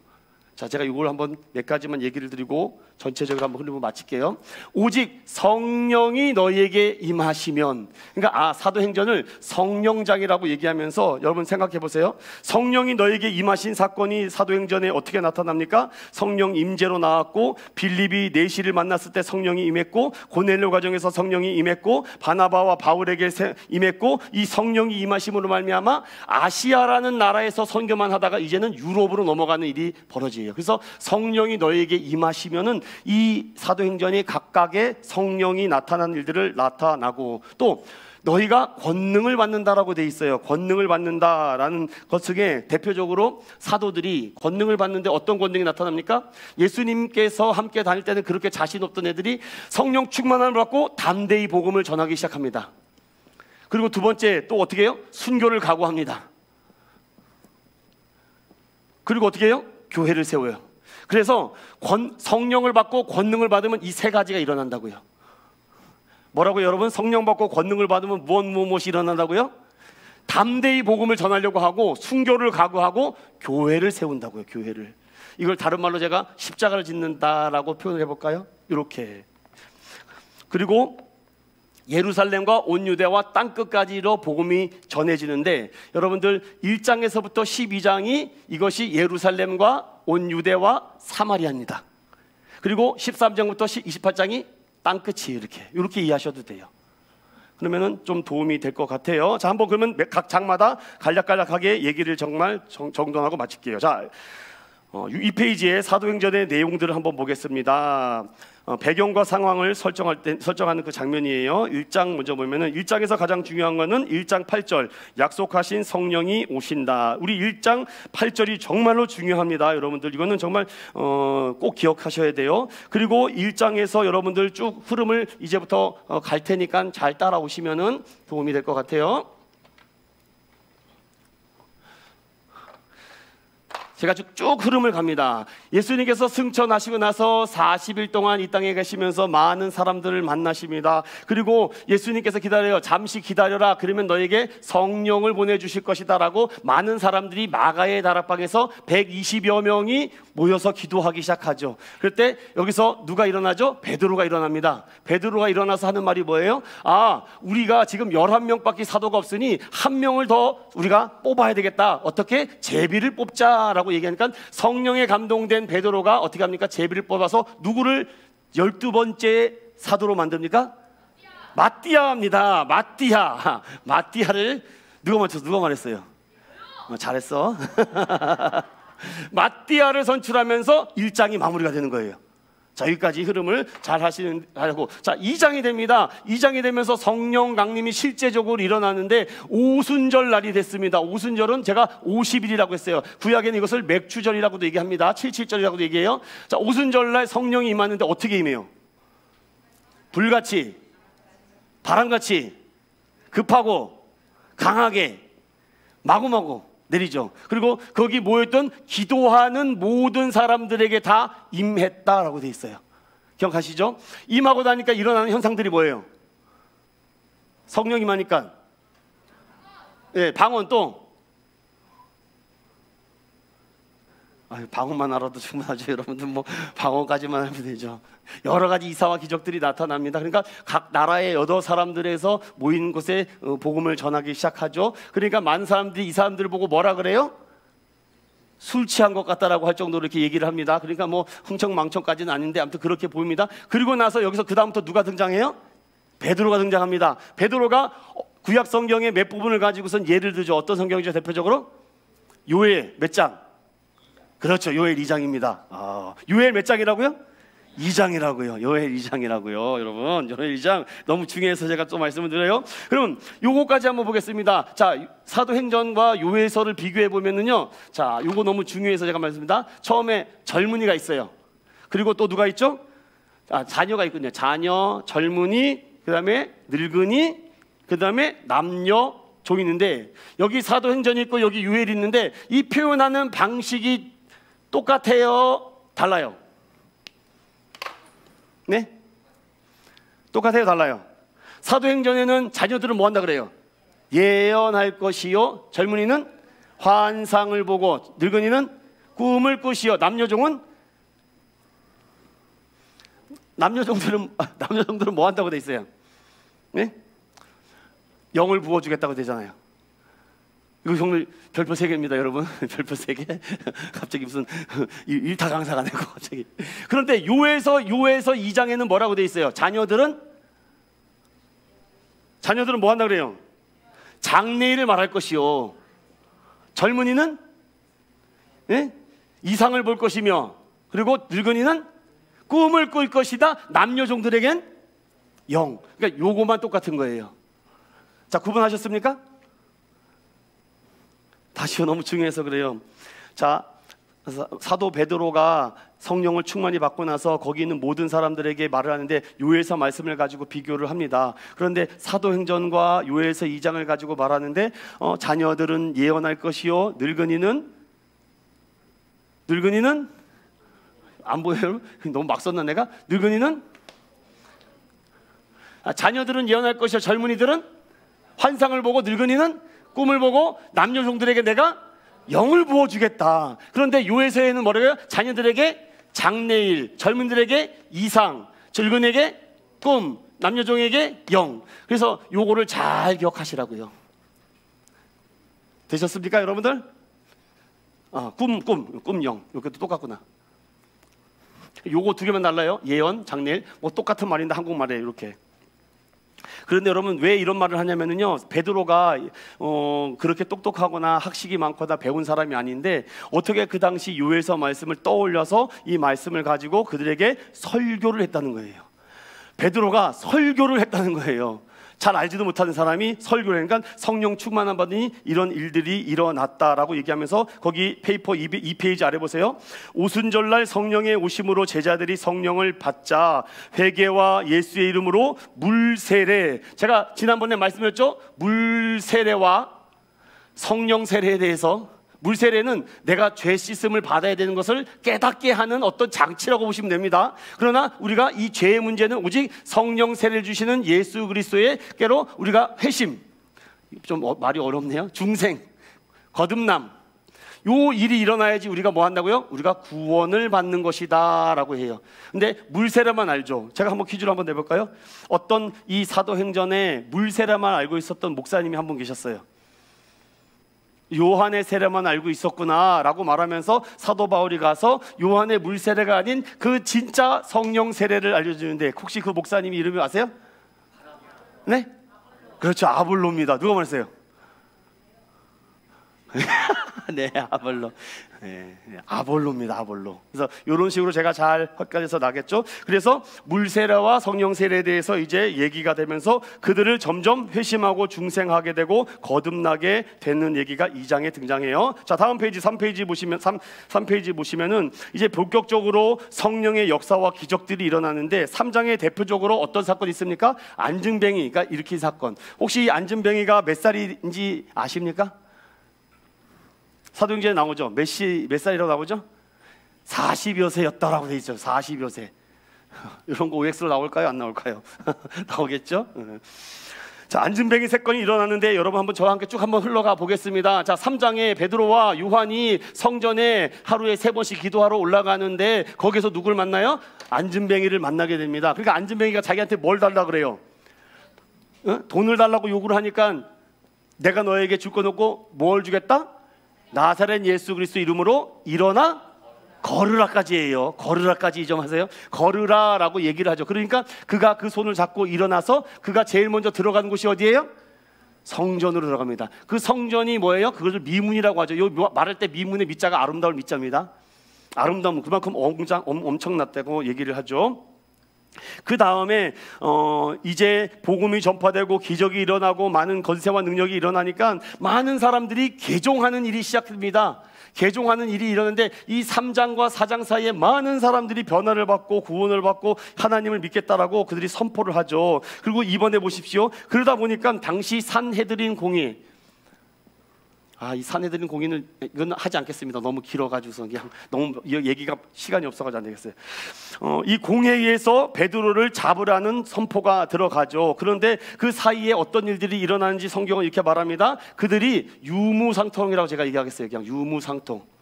자, 제가 이걸 한번 몇 가지만 얘기를 드리고 전체적으로 한번 흐름을 마칠게요. 오직 성령이 너희에게 임하시면, 그러니까 사도행전을 성령장이라고 얘기하면서 여러분 생각해 보세요. 성령이 너희에게 임하신 사건이 사도행전에 어떻게 나타납니까? 성령 임재로 나왔고, 빌립이 내시를 만났을 때 성령이 임했고, 고넬료 과정에서 성령이 임했고, 바나바와 바울에게 임했고, 이 성령이 임하심으로 말미암아 아시아라는 나라에서 선교만 하다가 이제는 유럽으로 넘어가는 일이 벌어져요. 그래서 성령이 너희에게 임하시면은 이 사도행전이 각각의 성령이 나타난 일들을 나타나고, 또 너희가 권능을 받는다라고 돼 있어요. 권능을 받는다라는 것 중에 대표적으로 사도들이 권능을 받는데 어떤 권능이 나타납니까? 예수님께서 함께 다닐 때는 그렇게 자신 없던 애들이 성령 충만함을 받고 담대히 복음을 전하기 시작합니다. 그리고 두 번째 또 어떻게 해요? 순교를 각오합니다. 그리고 어떻게 해요? 교회를 세워요. 그래서 성령을 받고 권능을 받으면 이 세 가지가 일어난다고요. 뭐라고 여러분? 성령 받고 권능을 받으면 무엇이 일어난다고요? 담대히 복음을 전하려고 하고, 순교를 각오하고, 교회를 세운다고요. 교회를. 이걸 다른 말로 제가 십자가를 짓는다라고 표현을 해볼까요? 이렇게. 그리고 예루살렘과 온 유대와 땅끝까지로 복음이 전해지는데, 여러분들 1장에서부터 12장이 이것이 예루살렘과 온 유대와 사마리아입니다. 그리고 13장부터 28장이 땅끝이 이렇게 이해하셔도 돼요. 그러면은 좀 도움이 될 것 같아요. 자, 한번 그러면 각 장마다 간략간략하게 얘기를 정말 정돈하고 마칠게요. 자, 이 페이지에 사도행전의 내용들을 한번 보겠습니다. 배경과 상황을 설정하는 그 장면이에요. 1장 먼저 보면은 1장에서 가장 중요한 거는 1장 8절 약속하신 성령이 오신다. 우리 1장 8절이 정말로 중요합니다. 여러분들 이거는 정말 꼭 기억하셔야 돼요. 그리고 1장에서 여러분들 쭉 흐름을 이제부터 갈 테니까 잘 따라오시면은 도움이 될 것 같아요. 제가 쭉 흐름을 갑니다. 예수님께서 승천하시고 나서 40일 동안 이 땅에 계시면서 많은 사람들을 만나십니다. 그리고 예수님께서 기다려요. 잠시 기다려라. 그러면 너에게 성령을 보내주실 것이다 라고 많은 사람들이 마가의 다락방에서 120여 명이 모여서 기도하기 시작하죠. 그럴 때 여기서 누가 일어나죠? 베드로가 일어납니다. 베드로가 일어나서 하는 말이 뭐예요? 우리가 지금 11명밖에 사도가 없으니 한 명을 더 우리가 뽑아야 되겠다. 어떻게? 제비를 뽑자라고 얘기하니까 성령에 감동된 베드로가 어떻게 합니까? 제비를 뽑아서 누구를 12번째 사도로 만듭니까? 마띠아입니다. 마띠아를 누가 맞췄어? 누가 말했어요? 잘했어. 마띠아를 선출하면서 1장이 마무리가 되는 거예요. 자, 여기까지 흐름을 잘 하고, 자, 2장이 됩니다. 2장이 되면서 성령 강림이 실제적으로 일어나는데 오순절 날이 됐습니다. 오순절은 제가 50일이라고 했어요. 구약에는 이것을 맥추절이라고도 얘기합니다. 77절이라고도 얘기해요. 자, 오순절 날 성령이 임하는데 어떻게 임해요? 불같이, 바람같이, 급하고 강하게 마구마구 내리죠. 그리고 거기 모였던 기도하는 모든 사람들에게 다 임했다라고 돼 있어요. 기억하시죠? 임하고 나니까 일어나는 현상들이 뭐예요? 성령 임하니까 방언, 또 방언만 알아도 충분하죠. 여러분들 뭐 방언까지만 하면 되죠. 여러 가지 이사와 기적들이 나타납니다. 그러니까 각 나라의 여러 사람들에서 모인 곳에 복음을 전하기 시작하죠. 그러니까 많은 사람들이 이 사람들을 보고 뭐라 그래요? 술 취한 것 같다라고 할 정도로 이렇게 얘기를 합니다. 그러니까 뭐 흥청망청까지는 아닌데 아무튼 그렇게 보입니다. 그리고 나서 여기서 그 다음부터 누가 등장해요? 베드로가 등장합니다. 베드로가 구약 성경의 몇 부분을 가지고선 예를 들죠. 어떤 성경이죠? 대표적으로 요엘 몇 장? 그렇죠. 요엘 2장입니다. 요엘 몇 장이라고요? 2장이라고요. 요엘 2장이라고요. 여러분, 요엘 2장 너무 중요해서 제가 또 말씀을 드려요. 그럼 요거까지 한번 보겠습니다. 자, 사도행전과 요엘서를 비교해 보면은요, 자, 요거 너무 중요해서 제가 말씀드립니다. 처음에 젊은이가 있어요. 그리고 또 누가 있죠? 자녀가 있거든요. 자녀, 젊은이, 그 다음에 늙은이, 그 다음에 남녀, 종 있는데, 여기 사도행전이 있고 여기 요엘이 있는데 이 표현하는 방식이 똑같아요? 달라요? 네? 똑같아요? 달라요? 사도행전에는 자녀들은 뭐 한다 그래요? 예언할 것이요. 젊은이는 환상을 보고, 늙은이는 꿈을 꾸시요. 남녀종들은 뭐 한다고 돼 있어요? 네? 영을 부어주겠다고 되잖아요. 이거 정말 별표 3개입니다, 여러분. 별표 3개. 갑자기 무슨 일타 강사가 되고 갑자기. 그런데 요에서 2장에는 뭐라고 돼 있어요? 자녀들은 뭐 한다 그래요? 장래일을 말할 것이요. 젊은이는 이상을 볼 것이며, 그리고 늙은이는 꿈을 꿀 것이다. 남녀종들에겐 영. 그러니까 요거만 똑같은 거예요. 자, 구분하셨습니까? 다시요, 너무 중요해서 그래요. 자, 사도 베드로가 성령을 충만히 받고 나서 거기 있는 모든 사람들에게 말을 하는데 요엘서 말씀을 가지고 비교를 합니다. 그런데 사도행전과 요엘서 2장을 가지고 말하는데 자녀들은 예언할 것이요. 늙은이는 안 보여요? 너무 막 썼나 내가? 늙은이는 자녀들은 예언할 것이요. 젊은이들은 환상을 보고, 늙은이는 꿈을 보고, 남녀종들에게 내가 영을 부어주겠다. 그런데 요에서에는 뭐래요? 자녀들에게 장래일, 젊은들에게 이상, 늙은에게 꿈, 남녀종에게 영. 그래서 요거를 잘 기억하시라고요. 되셨습니까, 여러분들? 꿈 영. 이것도 똑같구나. 요거 2개만 달라요. 예언, 장래일. 뭐 똑같은 말인데 한국말에 이렇게. 그런데 여러분, 왜 이런 말을 하냐면요, 베드로가 그렇게 똑똑하거나 학식이 많거나 배운 사람이 아닌데 어떻게 그 당시 요엘서 말씀을 떠올려서 이 말씀을 가지고 그들에게 설교를 했다는 거예요. 베드로가 설교를 했다는 거예요. 잘 알지도 못하는 사람이 설교를 하니까 성령 충만한 받으니 이런 일들이 일어났다라고 얘기하면서 거기 페이퍼 2페이지 아래 보세요. 오순절날 성령의 오심으로 제자들이 성령을 받자 회개와 예수의 이름으로 물세례, 제가 지난번에 말씀드렸죠? 물세례와 성령 세례에 대해서, 물세례는 내가 죄 씻음을 받아야 되는 것을 깨닫게 하는 어떤 장치라고 보시면 됩니다. 그러나 우리가 이 죄의 문제는 오직 성령 세례를 주시는 예수 그리스도의께로 우리가 회심, 좀 말이 어렵네요. 중생, 거듭남, 요 일이 일어나야지 우리가 뭐 한다고요? 우리가 구원을 받는 것이다 라고 해요. 근데 물세례만 알죠? 제가 한번 퀴즈를 한번 내볼까요? 어떤 이 사도행전에 물세례만 알고 있었던 목사님이 한 분 계셨어요. 요한의 세례만 알고 있었구나 라고 말하면서 사도 바울이 가서 요한의 물세례가 아닌 그 진짜 성령 세례를 알려주는데, 혹시 그 목사님 이름이 아세요? 네? 그렇죠, 아볼로입니다. 누가 말했어요? 네, 아볼로. 네, 아볼로입니다. 아볼로. 그래서 이런 식으로 제가 잘 헛갈려서 나겠죠. 그래서 물세례와 성령 세례에 대해서 이제 얘기가 되면서 그들을 점점 회심하고 중생하게 되고 거듭나게 되는 얘기가 2장에 등장해요. 자, 다음 페이지 3페이지 보시면 3페이지 보시면은 이제 본격적으로 성령의 역사와 기적들이 일어나는데 3장에 대표적으로 어떤 사건이 있습니까? 안증뱅이가 일으킨 사건. 혹시 이 안증뱅이가 몇 살인지 아십니까? 사도행전에 나오죠. 몇 살이라고 나오죠? 40여 세였다라고 돼 있죠. 40여 세. 이런 거 OX로 나올까요? 안 나올까요? 나오겠죠? 자, 안증뱅이 사건이 일어났는데 여러분 한번 저와 함께 쭉 한번 흘러가 보겠습니다. 자, 3장에 베드로와 요한이 성전에 하루에 3번씩 기도하러 올라가는데 거기서 누굴 만나요? 안증뱅이를 만나게 됩니다. 그러니까 안증뱅이가 자기한테 뭘 달라 그래요? 돈을 달라고 요구를 하니까 내가 너에게 줄 거 놓고 뭘 주겠다? 나사렛 예수 그리스도 이름으로 일어나 걸으라까지 해요. 걸으라까지 이 점 하세요. 걸으라라고 얘기를 하죠. 그러니까 그가 그 손을 잡고 일어나서 그가 제일 먼저 들어가는 곳이 어디예요? 성전으로 들어갑니다. 그 성전이 뭐예요? 그것을 미문이라고 하죠. 요 말할 때 미문의 미자가 아름다울 미자입니다. 아름다움 그만큼 엄청났다고 얘기를 하죠. 그 다음에 이제 복음이 전파되고 기적이 일어나고 많은 권세와 능력이 일어나니까 많은 사람들이 개종하는 일이 시작됩니다. 개종하는 일이 일어나는데 이 3장과 4장 사이에 많은 사람들이 변화를 받고 구원을 받고 하나님을 믿겠다라고 그들이 선포를 하죠. 그리고 이번에 보십시오. 그러다 보니까 당시 산헤드린 공의, 이 산헤드린 공의는 이건 하지 않겠습니다. 너무 길어가지고서 그냥 너무 얘기가 시간이 없어가지고 안 되겠어요. 이 공회에서 베드로를 잡으라는 선포가 들어가죠. 그런데 그 사이에 어떤 일들이 일어나는지 성경은 이렇게 말합니다. 그들이 유무상통이라고 제가 얘기하겠어요. 그냥 유무상통.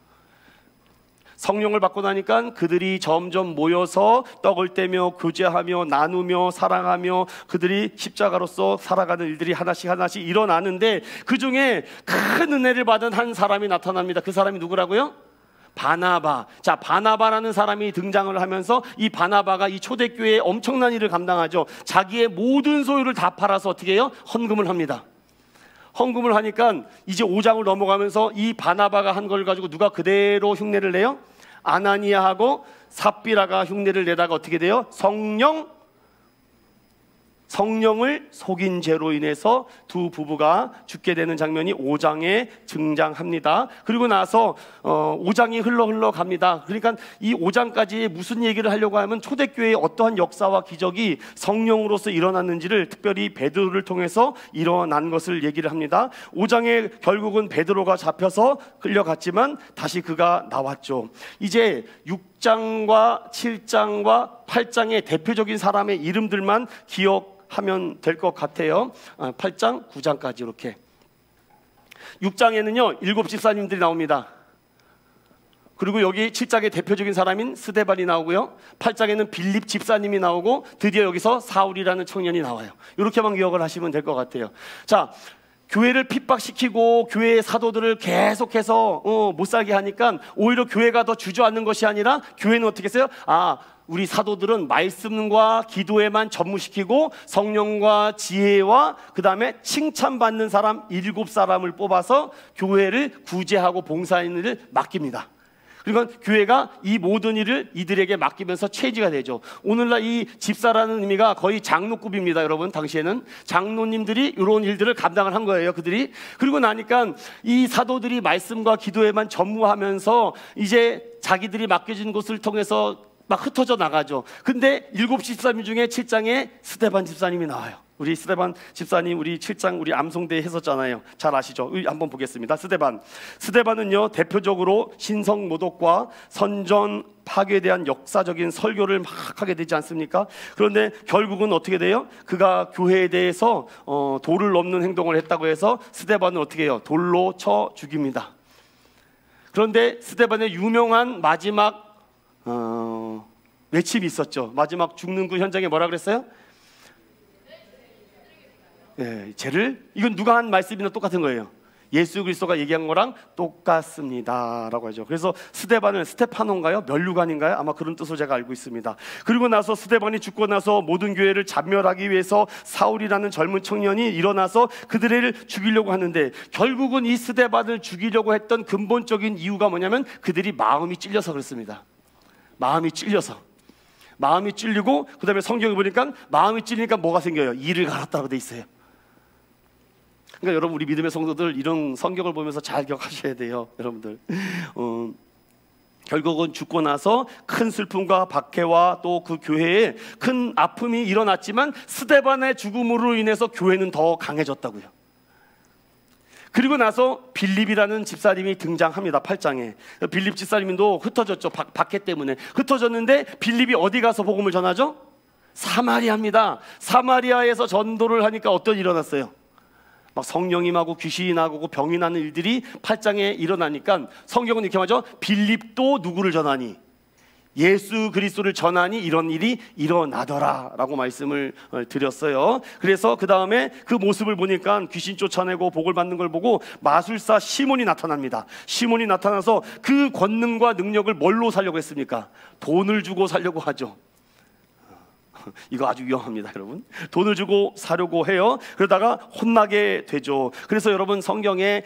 성령을 받고 나니까 그들이 점점 모여서 떡을 떼며 교제하며 나누며 사랑하며 그들이 십자가로서 살아가는 일들이 하나씩 일어나는데 그 중에 큰 은혜를 받은 한 사람이 나타납니다. 그 사람이 누구라고요? 바나바. 자, 바나바라는 사람이 등장을 하면서 이 바나바가 이 초대교회에 엄청난 일을 감당하죠. 자기의 모든 소유를 다 팔아서 어떻게 해요? 헌금을 합니다. 헌금을 하니까 이제 5장을 넘어가면서 이 바나바가 한 걸 가지고 누가 그대로 흉내를 내요? 아나니아하고 삽비라가 흉내를 내다가 어떻게 돼요? 성령을 속인 죄로 인해서 두 부부가 죽게 되는 장면이 5장에 등장합니다. 그리고 나서 5장이 흘러 갑니다. 그러니까 이 5장까지 무슨 얘기를 하려고 하면 초대교회의 어떠한 역사와 기적이 성령으로서 일어났는지를 특별히 베드로를 통해서 일어난 것을 얘기를 합니다. 5장에 결국은 베드로가 잡혀서 끌려갔지만 다시 그가 나왔죠. 이제 6장과 7장과 8장의 대표적인 사람의 이름들만 기억하면 될 것 같아요. 8장, 9장까지 이렇게. 6장에는요 7 집사님들이 나옵니다. 그리고 여기 7장의 대표적인 사람인 스데반이 나오고요, 8장에는 빌립 집사님이 나오고 드디어 여기서 사울이라는 청년이 나와요. 이렇게만 기억을 하시면 될 것 같아요. 자, 교회를 핍박시키고 교회의 사도들을 계속해서 못 살게 하니까 오히려 교회가 더 주저앉는 것이 아니라 교회는 어떻게 했어요? 우리 사도들은 말씀과 기도에만 전무시키고 성령과 지혜와 그 다음에 칭찬받는 사람 7사람을 뽑아서 교회를 구제하고 봉사하는 일을 맡깁니다. 그러니까 교회가 이 모든 일을 이들에게 맡기면서 체지가 되죠. 오늘날 이 집사라는 의미가 거의 장로급입니다. 여러분, 당시에는 장로님들이 이런 일들을 감당을 한 거예요, 그들이. 그리고 나니까 이 사도들이 말씀과 기도에만 전무하면서 이제 자기들이 맡겨진 곳을 통해서 막 흩어져 나가죠. 근데 7 집사님 중에 7장에 스데반 집사님이 나와요. 우리 스데반 집사님 우리 7장 우리 암송대 했었잖아요. 잘 아시죠? 한번 보겠습니다. 스데반은요 대표적으로 신성 모독과 선전 파괴에 대한 역사적인 설교를 막 하게 되지 않습니까? 그런데 결국은 어떻게 돼요? 그가 교회에 대해서 돌을 넘는 행동을 했다고 해서 스데반은 어떻게 해요? 돌로 쳐 죽입니다. 그런데 스데반의 유명한 마지막 외침이 있었죠. 마지막 죽는 그 현장에 뭐라 그랬어요? 죄를, 이건 누가 한 말씀이나 똑같은 거예요. 예수 그리스도가 얘기한 거랑 똑같습니다 라고 하죠. 그래서 스데반을 스테파노인가요? 면류관인가요? 아마 그런 뜻으로 제가 알고 있습니다. 그리고 나서 스데반이 죽고 나서 모든 교회를 잔멸하기 위해서 사울이라는 젊은 청년이 일어나서 그들을 죽이려고 하는데, 결국은 이 스데반을 죽이려고 했던 근본적인 이유가 뭐냐면 그들이 마음이 찔려서 그렇습니다. 마음이 찔리고, 그 다음에 성경에 보니까 마음이 찔리니까 뭐가 생겨요? 이를 갈았다고 돼 있어요. 그러니까 여러분, 우리 믿음의 성도들 이런 성경을 보면서 잘 기억하셔야 돼요. 여러분들 결국은 죽고 나서 큰 슬픔과 박해와 또 그 교회에 큰 아픔이 일어났지만 스데반의 죽음으로 인해서 교회는 더 강해졌다고요. 그리고 나서 빌립이라는 집사님이 등장합니다. 8장에 빌립 집사님도 흩어졌죠. 박해 때문에 흩어졌는데 빌립이 어디 가서 복음을 전하죠? 사마리아입니다. 사마리아에서 전도를 하니까 어떤 일이 일어났어요? 막 성령이 임하고 귀신이 나고 병이 나는 일들이 8장에 일어나니까 성경은 이렇게 말하죠. 빌립도 누구를 전하니? 예수 그리스도를 전하니 이런 일이 일어나더라 라고 말씀을 드렸어요. 그래서 그 다음에 그 모습을 보니까 귀신 쫓아내고 복을 받는 걸 보고 마술사 시몬이 나타납니다. 시몬이 나타나서 그 권능과 능력을 뭘로 살려고 했습니까? 돈을 주고 살려고 하죠. 이거 아주 위험합니다, 여러분. 돈을 주고 사려고 해요. 그러다가 혼나게 되죠. 그래서 여러분, 성경에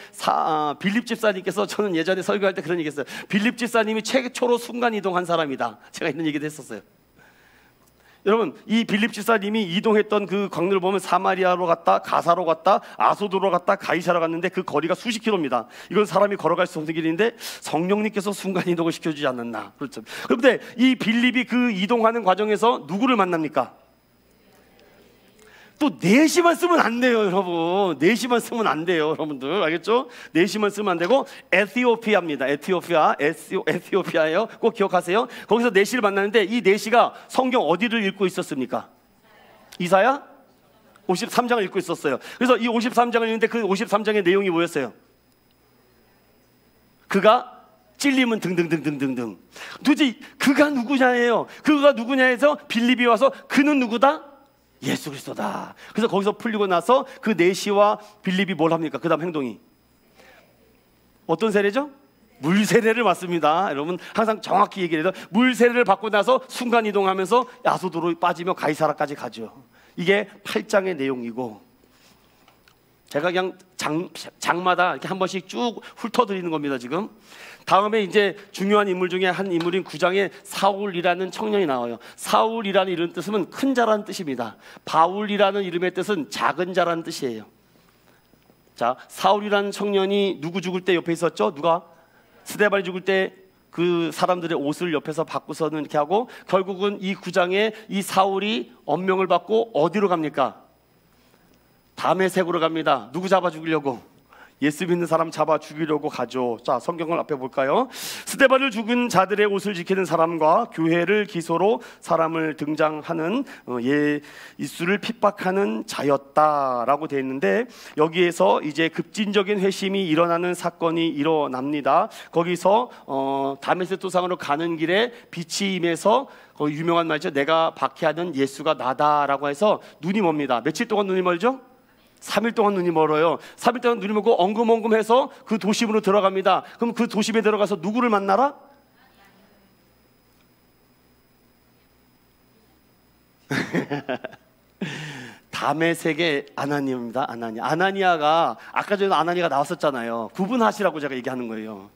빌립 집사님께서, 저는 예전에 설교할 때 그런 얘기 했어요. 빌립 집사님이 최초로 순간이동한 사람이다. 제가 이런 얘기도 했었어요. 여러분, 이 빌립 집사님이 이동했던 그 광를 보면 사마리아로 갔다, 가사로 갔다, 아소도로 갔다, 가이사로 갔는데 그 거리가 수십 킬로입니다. 이건 사람이 걸어갈 수 없는 길인데 성령님께서 순간이동을 시켜주지 않았나. 그렇죠. 그런데 이 빌립이 그 이동하는 과정에서 누구를 만납니까? 또 4시만 쓰면 안 돼요, 여러분. 4시만 쓰면 안 돼요, 여러분들. 알겠죠? 4시만 쓰면 안 되고, 에티오피아입니다. 에티오피아예요. 꼭 기억하세요. 거기서 4시를 만나는데 이 4시가 성경 어디를 읽고 있었습니까? 이사야 53장을 읽고 있었어요. 그래서 이 53장을 읽는데 그 53장의 내용이 뭐였어요? 그가 찔림은 등등등등등등. 도대체 그가 누구냐예요. 그가 누구냐 해서 빌립이 와서 그는 누구다? 예수 그리스도다. 그래서 거기서 풀리고 나서 그 4시와 빌립이 뭘 합니까? 그 다음 행동이 어떤 세례죠? 물세례를 받습니다. 여러분, 항상 정확히 얘기를 해서 물세례를 받고 나서 순간이동하면서 야소도로 빠지며 가이사라까지 가죠. 이게 8장의 내용이고, 제가 그냥 장마다 이렇게 한 번씩 쭉 훑어드리는 겁니다. 지금 다음에 이제 중요한 인물 중에 한 인물인 9장에 사울이라는 청년이 나와요. 사울이라는 이름 뜻은 큰 자라는 뜻입니다. 바울이라는 이름의 뜻은 작은 자라는 뜻이에요. 자, 사울이라는 청년이 누구 죽을 때 옆에 있었죠? 누가? 스데반이 죽을 때 그 사람들의 옷을 옆에서 바꾸서는 이렇게 하고, 결국은 이 9장에 이 사울이 엄명을 받고 어디로 갑니까? 다메섹으로 갑니다. 누구 잡아 죽이려고? 예수 믿는 사람 잡아 죽이려고 가죠. 자, 성경을 앞에 볼까요? 스데반을 죽은 자들의 옷을 지키는 사람과 교회를 기소로 사람을 등장하는 예수를 핍박하는 자였다라고 되어 있는데, 여기에서 이제 급진적인 회심이 일어나는 사건이 일어납니다. 거기서 다메섹 도상으로 가는 길에 빛이 임해서 유명한 말이죠. 내가 박해하는 예수가 나다라고 해서 눈이 멉니다. 며칠 동안 눈이 멀죠? 3일 동안 눈이 멀어요. 3일 동안 눈이 멀고 엉금엉금해서 그 도심으로 들어갑니다. 그럼 그 도심에 들어가서 누구를 만나라? 다메섹의 아나니아입니다. 아나니아가 아까 전에 아나니아가 나왔었잖아요. 구분하시라고 제가 얘기하는 거예요.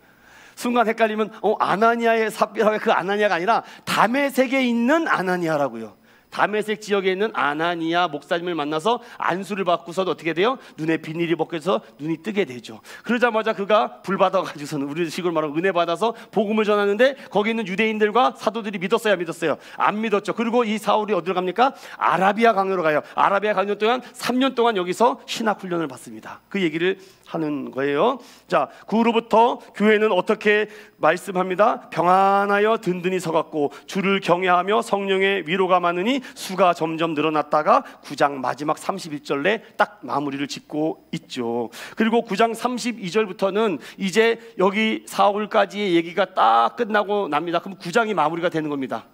순간 헷갈리면 아나니아의 삽비라고, 그 아나니아가 아니라 다메섹에 있는 아나니아라고요. 다메섹 지역에 있는 아나니아 목사님을 만나서 안수를 받고서도 어떻게 돼요? 눈에 비닐이 벗겨서 눈이 뜨게 되죠. 그러자마자 그가 불 받아가지고서는, 우리 식으로 말하면 은혜 받아서 복음을 전하는데, 거기 있는 유대인들과 사도들이 믿었어요, 안 믿었어요? 안 믿었죠. 그리고 이 사울이 어디로 갑니까? 아라비아 강요로 가요. 아라비아 강요 동안 3년 동안 여기서 신학 훈련을 받습니다. 그 얘기를 하는 거예요. 자, 그 후로부터 교회는 어떻게 말씀합니다. 평안하여 든든히 서갔고 주를 경외하며 성령의 위로가 많으니 수가 점점 늘어났다가 9장 마지막 31절에 딱 마무리를 짓고 있죠. 그리고 9장 32절부터는 이제 여기 사울까지의 얘기가 딱 끝나고 납니다. 그럼 9장이 마무리가 되는 겁니다.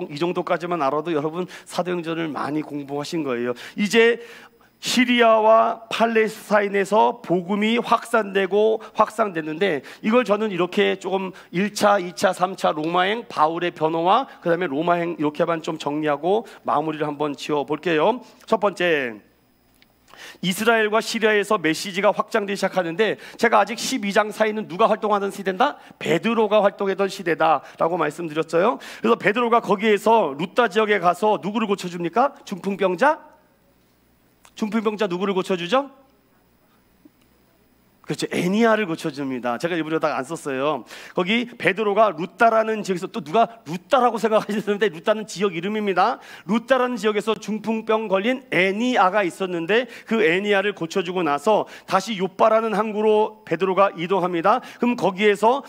이 정도까지만 알아도 여러분 사도행전을 많이 공부하신 거예요. 이제 시리아와 팔레스타인에서 복음이 확산됐는데, 이걸 저는 이렇게 조금 1차, 2차, 3차 로마행 바울의 변호와 그 다음에 로마행 이렇게만 좀 정리하고 마무리를 한번 지어볼게요. 첫 번째, 이스라엘과 시리아에서 메시지가 확장되기 시작하는데, 제가 아직 12장 사이는 누가 활동하던 시대다? 베드로가 활동하던 시대다라고 말씀드렸어요. 그래서 베드로가 거기에서 루다 지역에 가서 누구를 고쳐줍니까? 중풍병자 누구를 고쳐주죠? 그렇죠, 애니아를 고쳐줍니다. 제가 일부러 다 안 썼어요. 거기 베드로가 루다라는 지역에서, 또 누가 루다라고 생각하시는데 루다는 지역 이름입니다. 루다라는 지역에서 중풍병 걸린 애니아가 있었는데, 그 애니아를 고쳐주고 나서 다시 요빠라는 항구로 베드로가 이동합니다. 그럼 거기에서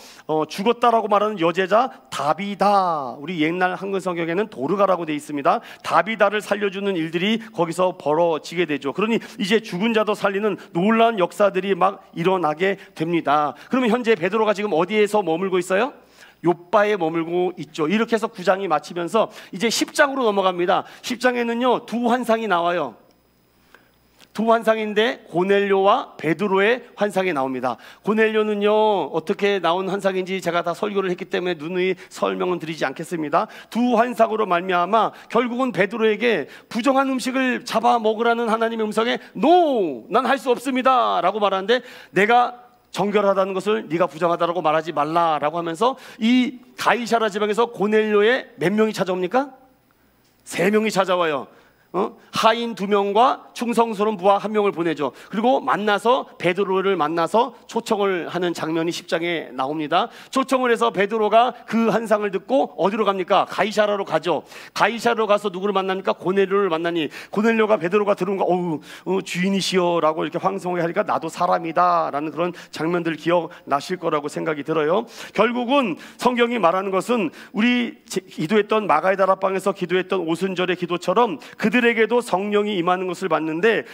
죽었다라고 말하는 여제자 다비다, 우리 옛날 한글 성경에는 도르가라고 되어 있습니다. 다비다를 살려주는 일들이 거기서 벌어지게 되죠. 그러니 이제 죽은 자도 살리는 놀라운 역사들이 막 일어나게 됩니다. 그러면 현재 베드로가 지금 어디에서 머물고 있어요? 요빠에 머물고 있죠. 이렇게 해서 9장이 마치면서 이제 10장으로 넘어갑니다. 10장에는요 두 환상이 나와요. 두 환상인데 고넬료와 베드로의 환상이 나옵니다. 고넬료는요 어떻게 나온 환상인지 제가 다 설교를 했기 때문에 누누이 설명은 드리지 않겠습니다. 두 환상으로 말미암아 결국은 베드로에게 부정한 음식을 잡아 먹으라는 하나님의 음성에 NO! 난 할 수 없습니다 라고 말하는데, 내가 정결하다는 것을 네가 부정하다라고 말하지 말라라고 하면서 이 가이사랴 지방에서 고넬료의 몇 명이 찾아옵니까? 3명이 찾아와요. 하인 2명과 충성스러운 부하 1명을 보내죠. 그리고 만나서 베드로를 만나서 초청을 하는 장면이 10장에 나옵니다. 초청을 해서 베드로가 그 환상을 듣고 어디로 갑니까? 가이사랴로 가죠. 가이사랴로 가서 누구를 만납니까? 고넬료를 만나니, 고넬료가 베드로가 들은 거 주인이시여 라고 이렇게 황송하게 하니까 나도 사람이다 라는 그런 장면들 기억나실 거라고 생각이 들어요. 결국은 성경이 말하는 것은 우리 기도했던 마가의 다락방에서 기도했던 오순절의 기도처럼 그들에게도 성령이 임하는 것을 봤는데,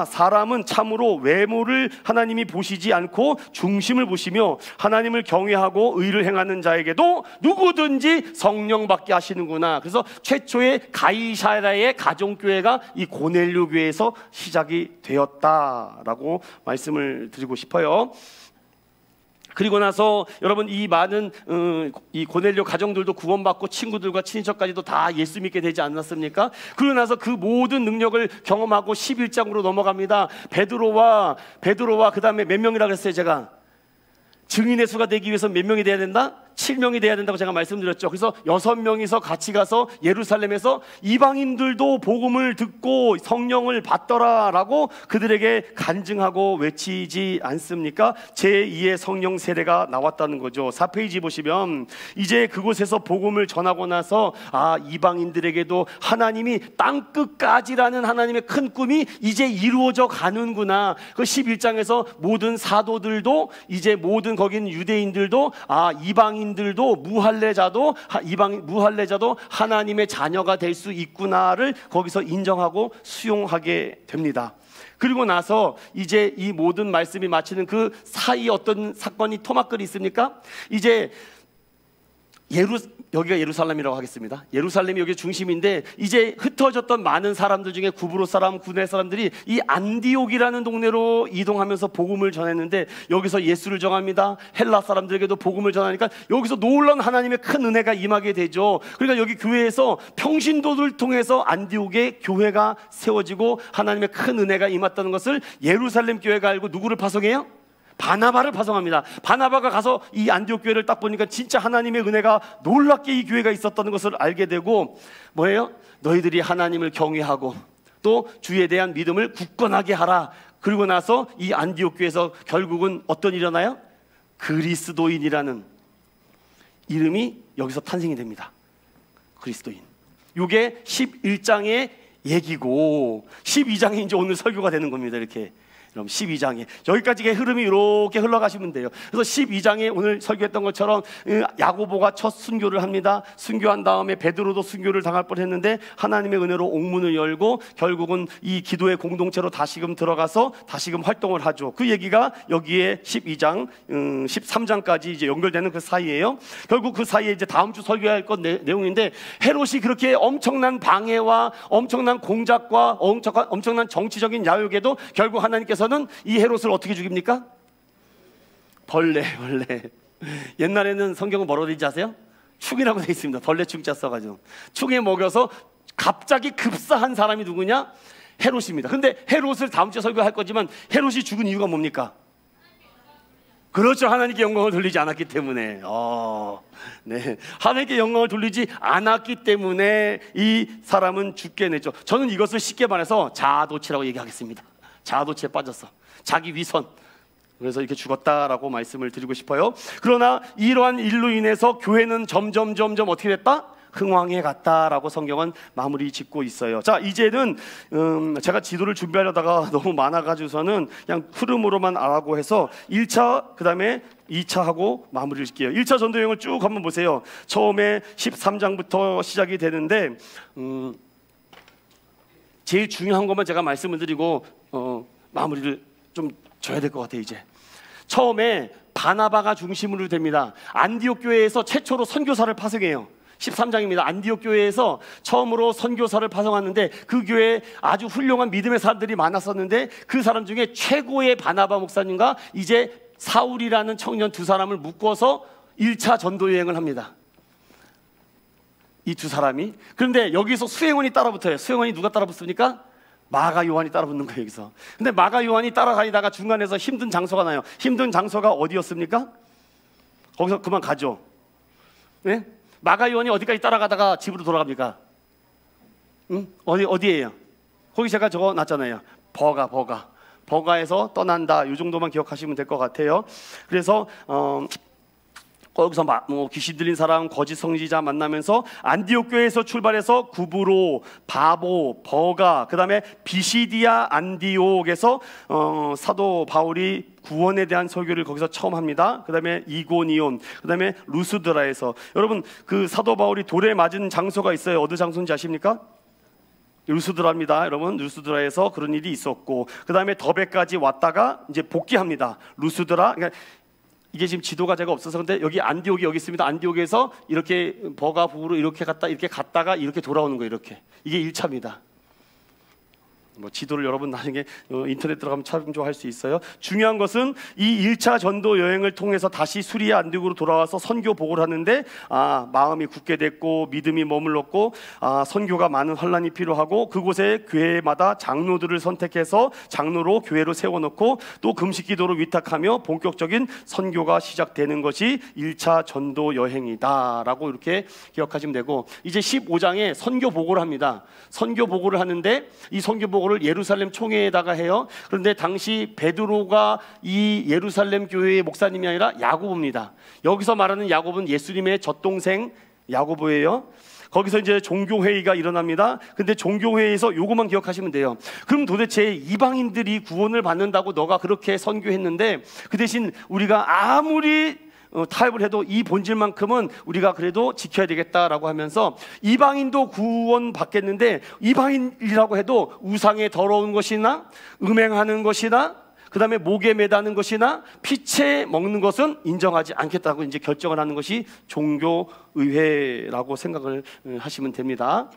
사람은 참으로 외모를 하나님이 보시지 않고 중심을 보시며 하나님을 경외하고 의를 행하는 자에게도 누구든지 성령 받게 하시는구나. 그래서 최초의 가이사랴의 가정교회가 이 고넬료 교회에서 시작이 되었다라고 말씀을 드리고 싶어요. 그리고 나서 여러분, 이 많은 이 고넬료 가정들도 구원받고 친구들과 친인척까지도 다 예수 믿게 되지 않았습니까? 그러고 나서 그 모든 능력을 경험하고 11장으로 넘어갑니다. 베드로와 그 다음에 몇 명이라고 했어요? 제가 증인의 수가 되기 위해서 몇 명이 돼야 된다? 7명이 돼야 된다고 제가 말씀드렸죠. 그래서 6명이서 같이 가서 예루살렘에서 이방인들도 복음을 듣고 성령을 받더라라고 그들에게 간증하고 외치지 않습니까? 제2의 성령 세례가 나왔다는 거죠. 4페이지 보시면 이제 그곳에서 복음을 전하고 나서 이방인들에게도 하나님이 땅끝까지라는 하나님의 큰 꿈이 이제 이루어져 가는구나. 그 11장에서 모든 사도들도 이제 모든 거긴 유대인들도 이방인들도 무할례자도 하나님의 자녀가 될 수 있구나를 거기서 인정하고 수용하게 됩니다. 그리고 나서 이제 이 모든 말씀이 마치는 그 사이 어떤 사건이 토막글이 있습니까? 이제 여기가 예루살렘이라고 하겠습니다. 예루살렘이 여기 중심인데, 이제 흩어졌던 많은 사람들 중에 구브로 사람, 구네 사람들이 이 안디옥이라는 동네로 이동하면서 복음을 전했는데, 여기서 예수를 정합니다. 헬라 사람들에게도 복음을 전하니까 여기서 놀라운 하나님의 큰 은혜가 임하게 되죠. 그러니까 여기 교회에서 평신도들 통해서 안디옥의 교회가 세워지고 하나님의 큰 은혜가 임했다는 것을 예루살렘 교회가 알고 누구를 파송해요? 바나바를 파송합니다. 바나바가 가서 이 안디옥 교회를 딱 보니까 진짜 하나님의 은혜가 놀랍게 이 교회가 있었다는 것을 알게 되고, 뭐예요? 너희들이 하나님을 경외하고 또 주에 대한 믿음을 굳건하게 하라. 그리고 나서 이 안디옥 교회에서 결국은 어떤 일이 일어나요? 그리스도인이라는 이름이 여기서 탄생이 됩니다. 그리스도인. 이게 11장의 얘기고 12장이 이제 오늘 설교가 되는 겁니다. 이렇게 그럼 12장에 여기까지의 흐름이 이렇게 흘러가시면 돼요. 그래서 12장에 오늘 설교했던 것처럼 야고보가 첫 순교를 합니다. 순교한 다음에 베드로도 순교를 당할 뻔했는데 하나님의 은혜로 옥문을 열고 결국은 이 기도의 공동체로 다시금 들어가서 다시금 활동을 하죠. 그 얘기가 여기에 12장, 13장까지 이제 연결되는 그 사이에요. 결국 그 사이에 이제 다음 주 설교할 것 내용인데, 헤롯이 그렇게 엄청난 방해와 엄청난 공작과 엄청난 정치적인 야욕에도 결국 하나님께서는 이 헤롯을 어떻게 죽입니까? 벌레. 옛날에는 성경은 뭐라고 되지 아세요? 축이라고 되어 있습니다. 벌레 축자 써가지고 축에 먹여서 갑자기 급사한 사람이 누구냐? 헤롯입니다. 근데 헤롯을 다음 주에 설교할 거지만 헤롯이 죽은 이유가 뭡니까? 그렇죠. 하나님께 영광을 돌리지 않았기 때문에. 네, 하나님께 영광을 돌리지 않았기 때문에 이 사람은 죽게 냈죠. 저는 이것을 쉽게 말해서 자아도취라고 얘기하겠습니다. 자아도취에 빠졌어. 자기 위선. 그래서 이렇게 죽었다라고 말씀을 드리고 싶어요. 그러나 이러한 일로 인해서 교회는 점점 어떻게 됐다? 흥왕해 갔다라고 성경은 마무리 짓고 있어요. 자, 이제는 제가 지도를 준비하려다가 너무 많아가지고서는 그냥 흐름으로만 알아고 해서 1차 그 다음에 2차 하고 마무리를 짓게요. 1차 전도 여행을 쭉 한번 보세요. 처음에 13장부터 시작이 되는데 제일 중요한 것만 제가 말씀을 드리고 마무리를 좀 줘야 될 것 같아요. 이제 처음에 바나바가 중심으로 됩니다. 안디옥 교회에서 최초로 선교사를 파송해요. 13장입니다. 안디옥 교회에서 처음으로 선교사를 파송하는데 그 교회에 아주 훌륭한 믿음의 사람들이 많았었는데 그 사람 중에 최고의 바나바 목사님과 이제 사울이라는 청년 두 사람을 묶어서 1차 전도 여행을 합니다. 이 두 사람이. 그런데 여기서 수행원이 따라붙어요. 수행원이 누가 따라붙습니까? 마가 요한이 따라붙는 거예요. 여기서. 근데 마가 요한이 따라다니다가 중간에서 힘든 장소가 나요. 힘든 장소가 어디였습니까? 거기서 그만 가죠. 네? 마가 요한이 어디까지 따라가다가 집으로 돌아갑니까? 응? 어디예요? 거기 제가 적어 놨잖아요. 버가에서 떠난다. 이 정도만 기억하시면 될 것 같아요. 그래서 거기서 귀신 들린 사람, 거짓 선지자 만나면서 안디옥 교회에서 출발해서 구브로, 바보, 버가, 그 다음에 비시디아 안디옥에서 사도 바울이 구원에 대한 설교를 거기서 처음 합니다. 그 다음에 이고니온, 그 다음에 루스드라에서. 여러분, 그 사도 바울이 돌에 맞은 장소가 있어요. 어느 장소인지 아십니까? 루스드라입니다. 여러분, 루스드라에서 그런 일이 있었고, 그 다음에 더베까지 왔다가 이제 복귀합니다. 루스드라. 그러니까 이게 지금 지도가 제가 없어서 근데 여기 안디옥이 여기 있습니다. 안디옥에서 이렇게 버가 북으로 이렇게 갔다가 이렇게 돌아오는 거예요. 이렇게. 이게 1차입니다. 뭐 지도를 여러분 나중에 인터넷 들어가면 참조할 수 있어요. 중요한 것은 이 1차 전도 여행을 통해서 다시 수리아 안디옥으로 돌아와서 선교 보고를 하는데 마음이 굳게 됐고 믿음이 머물렀고 선교가 많은 혼란이 필요하고 그곳에 교회마다 장로들을 선택해서 장로로 교회로 세워놓고 또 금식기도로 위탁하며 본격적인 선교가 시작되는 것이 1차 전도 여행이다 라고 이렇게 기억하시면 되고, 이제 15장에 선교 보고를 합니다. 선교 보고를 하는데 이 선교 보고를 예루살렘 총회에다가 해요. 그런데 당시 베드로가 이 예루살렘 교회의 목사님이 아니라 야고보입니다. 여기서 말하는 야고보는 예수님의 젖동생 야고보예요. 거기서 이제 종교회의가 일어납니다. 근데 종교회의에서 요것만 기억하시면 돼요. 그럼 도대체 이방인들이 구원을 받는다고 너가 그렇게 선교했는데 그 대신 우리가 아무리 타협을 해도 이 본질만큼은 우리가 그래도 지켜야 되겠다라고 하면서 이방인도 구원 받겠는데 이방인이라고 해도 우상에 더러운 것이나 음행하는 것이나 그 다음에 목에 매다는 것이나 피채 먹는 것은 인정하지 않겠다고 이제 결정을 하는 것이 종교의회라고 생각을 하시면 됩니다.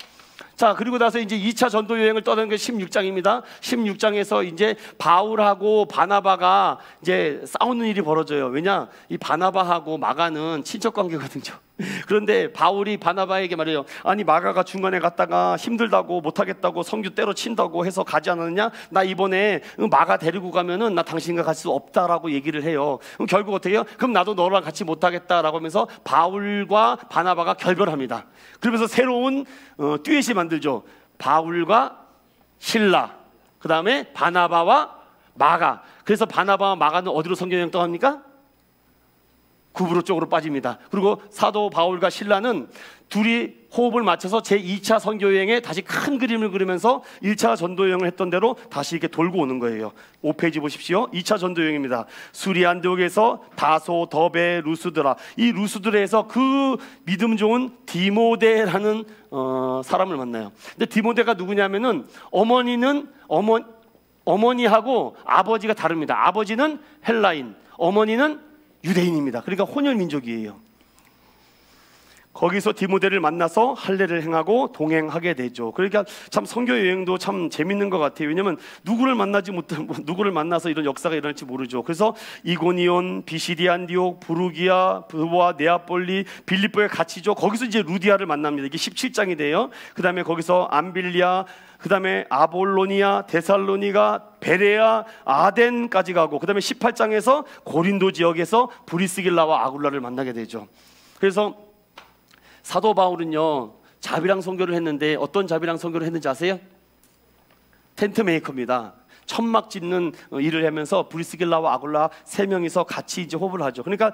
자, 그리고 나서 이제 2차 전도 여행을 떠나는 게 16장입니다. 16장에서 이제 바울하고 바나바가 이제 싸우는 일이 벌어져요. 왜냐? 이 바나바하고 마가는 친척 관계거든요. 그런데 바울이 바나바에게 말해요. 아니, 마가가 중간에 갔다가 힘들다고 못하겠다고 성교 때려친다고 해서 가지 않았느냐? 나 이번에 마가 데리고 가면은 나 당신과 갈 수 없다라고 얘기를 해요. 그럼 결국 어떻게 해요? 그럼 나도 너랑 같이 못하겠다라고 하면서 바울과 바나바가 결별합니다. 그러면서 새로운 듀엣이 만들죠. 바울과 실라, 그 다음에 바나바와 마가. 그래서 바나바와 마가는 어디로 선교 여행 떠납니까? 구브로 쪽으로 빠집니다. 그리고 사도 바울과 실라는 둘이 호흡을 맞춰서 제2차 선교 여행에 다시 큰 그림을 그리면서 1차 전도 여행을 했던 대로 다시 이렇게 돌고 오는 거예요. 5페이지 보십시오. 2차 전도 여행입니다. 수리 안디옥에서 다소, 더베, 루스드라, 이 루스드라에서 그 믿음 좋은 디모데라는 사람을 만나요. 근데 디모데가 누구냐면은 어머니하고 아버지가 다릅니다. 아버지는 헬라인, 어머니는 유대인입니다. 그러니까 혼혈 민족이에요. 거기서 디모데를 만나서 할례를 행하고 동행하게 되죠. 그러니까 참 선교 여행도 참 재밌는 것 같아요. 왜냐하면 누구를 만나서 이런 역사가 일어날지 모르죠. 그래서 이고니온, 비시디 안디옥, 부르기아, 브와, 네아폴리, 빌립보에 갇히죠. 거기서 이제 루디아를 만납니다. 이게 17장이 돼요. 그 다음에 거기서 암빌리아, 그 다음에 아볼로니아, 데살로니가, 베레아, 아덴까지 가고, 그 다음에 18장에서 고린도 지역에서 브리스길라와 아굴라를 만나게 되죠. 그래서 사도 바울은요, 자비랑 선교를 했는데 어떤 자비랑 선교를 했는지 아세요? 텐트 메이커입니다. 천막 짓는 일을 하면서 브리스길라와 아굴라 세 명이서 같이 이제 호흡을 하죠. 그러니까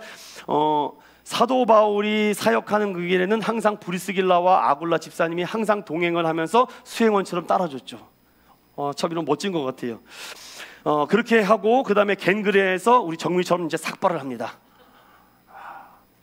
사도 바울이 사역하는 그 길에는 항상 브리스길라와 아굴라 집사님이 항상 동행을 하면서 수행원처럼 따라줬죠. 참 이런 멋진 것 같아요. 그렇게 하고 그 다음에 겐그레에서 우리 정미처럼 이제 삭발을 합니다.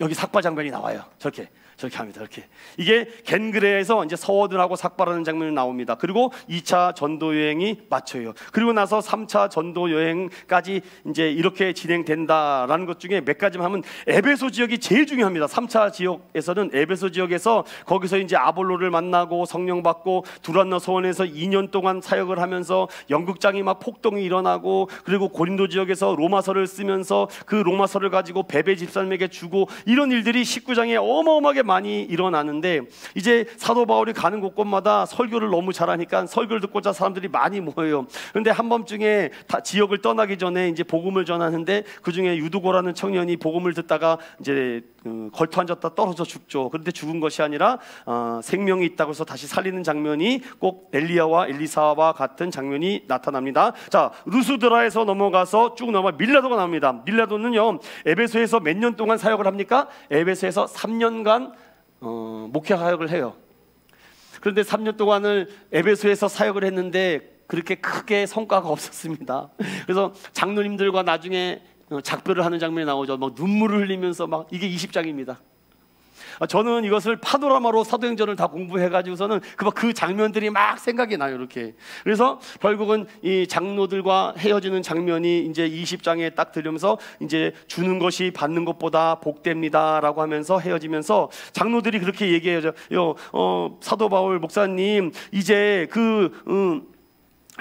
여기 삭발 장면이 나와요. 저렇게 합니다. 이렇게. 이게 겐그레에서 이제 서원들하고 삭발하는 장면이 나옵니다. 그리고 2차 전도 여행이 맞춰요. 그리고 나서 3차 전도 여행까지 이제 이렇게 진행된다라는 것 중에 몇 가지만 하면 에베소 지역이 제일 중요합니다. 3차 지역에서는 에베소 지역에서 거기서 이제 아볼로를 만나고 성령 받고 두란노 서원에서 2년 동안 사역을 하면서 연극장이 막 폭동이 일어나고, 그리고 고린도 지역에서 로마서를 쓰면서 그 로마서를 가지고 베베 집사님에게 주고, 이런 일들이 19장에 어마어마하게 많이 일어나는데, 이제 사도 바울이 가는 곳곳마다 설교를 너무 잘하니까 설교를 듣고자 사람들이 많이 모여요. 그런데 한밤중에 다 지역을 떠나기 전에 이제 복음을 전하는데, 그 중에 유두고라는 청년이 복음을 듣다가 이제 걸터 앉았다 떨어져 죽죠. 그런데 죽은 것이 아니라 생명이 있다고 해서 다시 살리는 장면이 꼭 엘리야와 엘리사와 같은 장면이 나타납니다. 자, 루스드라에서 넘어가서 쭉 넘어 밀라도가 나옵니다. 밀라도는요, 에베소에서 몇 년 동안 사역을 합니까? 에베소에서 3년간 목회 사역을 해요. 그런데 3년 동안을 에베소에서 사역을 했는데 그렇게 크게 성과가 없었습니다. 그래서 장로님들과 나중에 작별을 하는 장면이 나오죠. 막 눈물을 흘리면서 막, 이게 20장입니다. 저는 이것을 파노라마로 사도행전을 다 공부해가지고서는 그 장면들이 막 생각이 나요. 이렇게. 그래서 결국은 이 장로들과 헤어지는 장면이 이제 20장에 딱 들으면서 이제 주는 것이 받는 것보다 복됩니다라고 하면서 헤어지면서 장로들이 그렇게 얘기해요. 사도 바울 목사님, 이제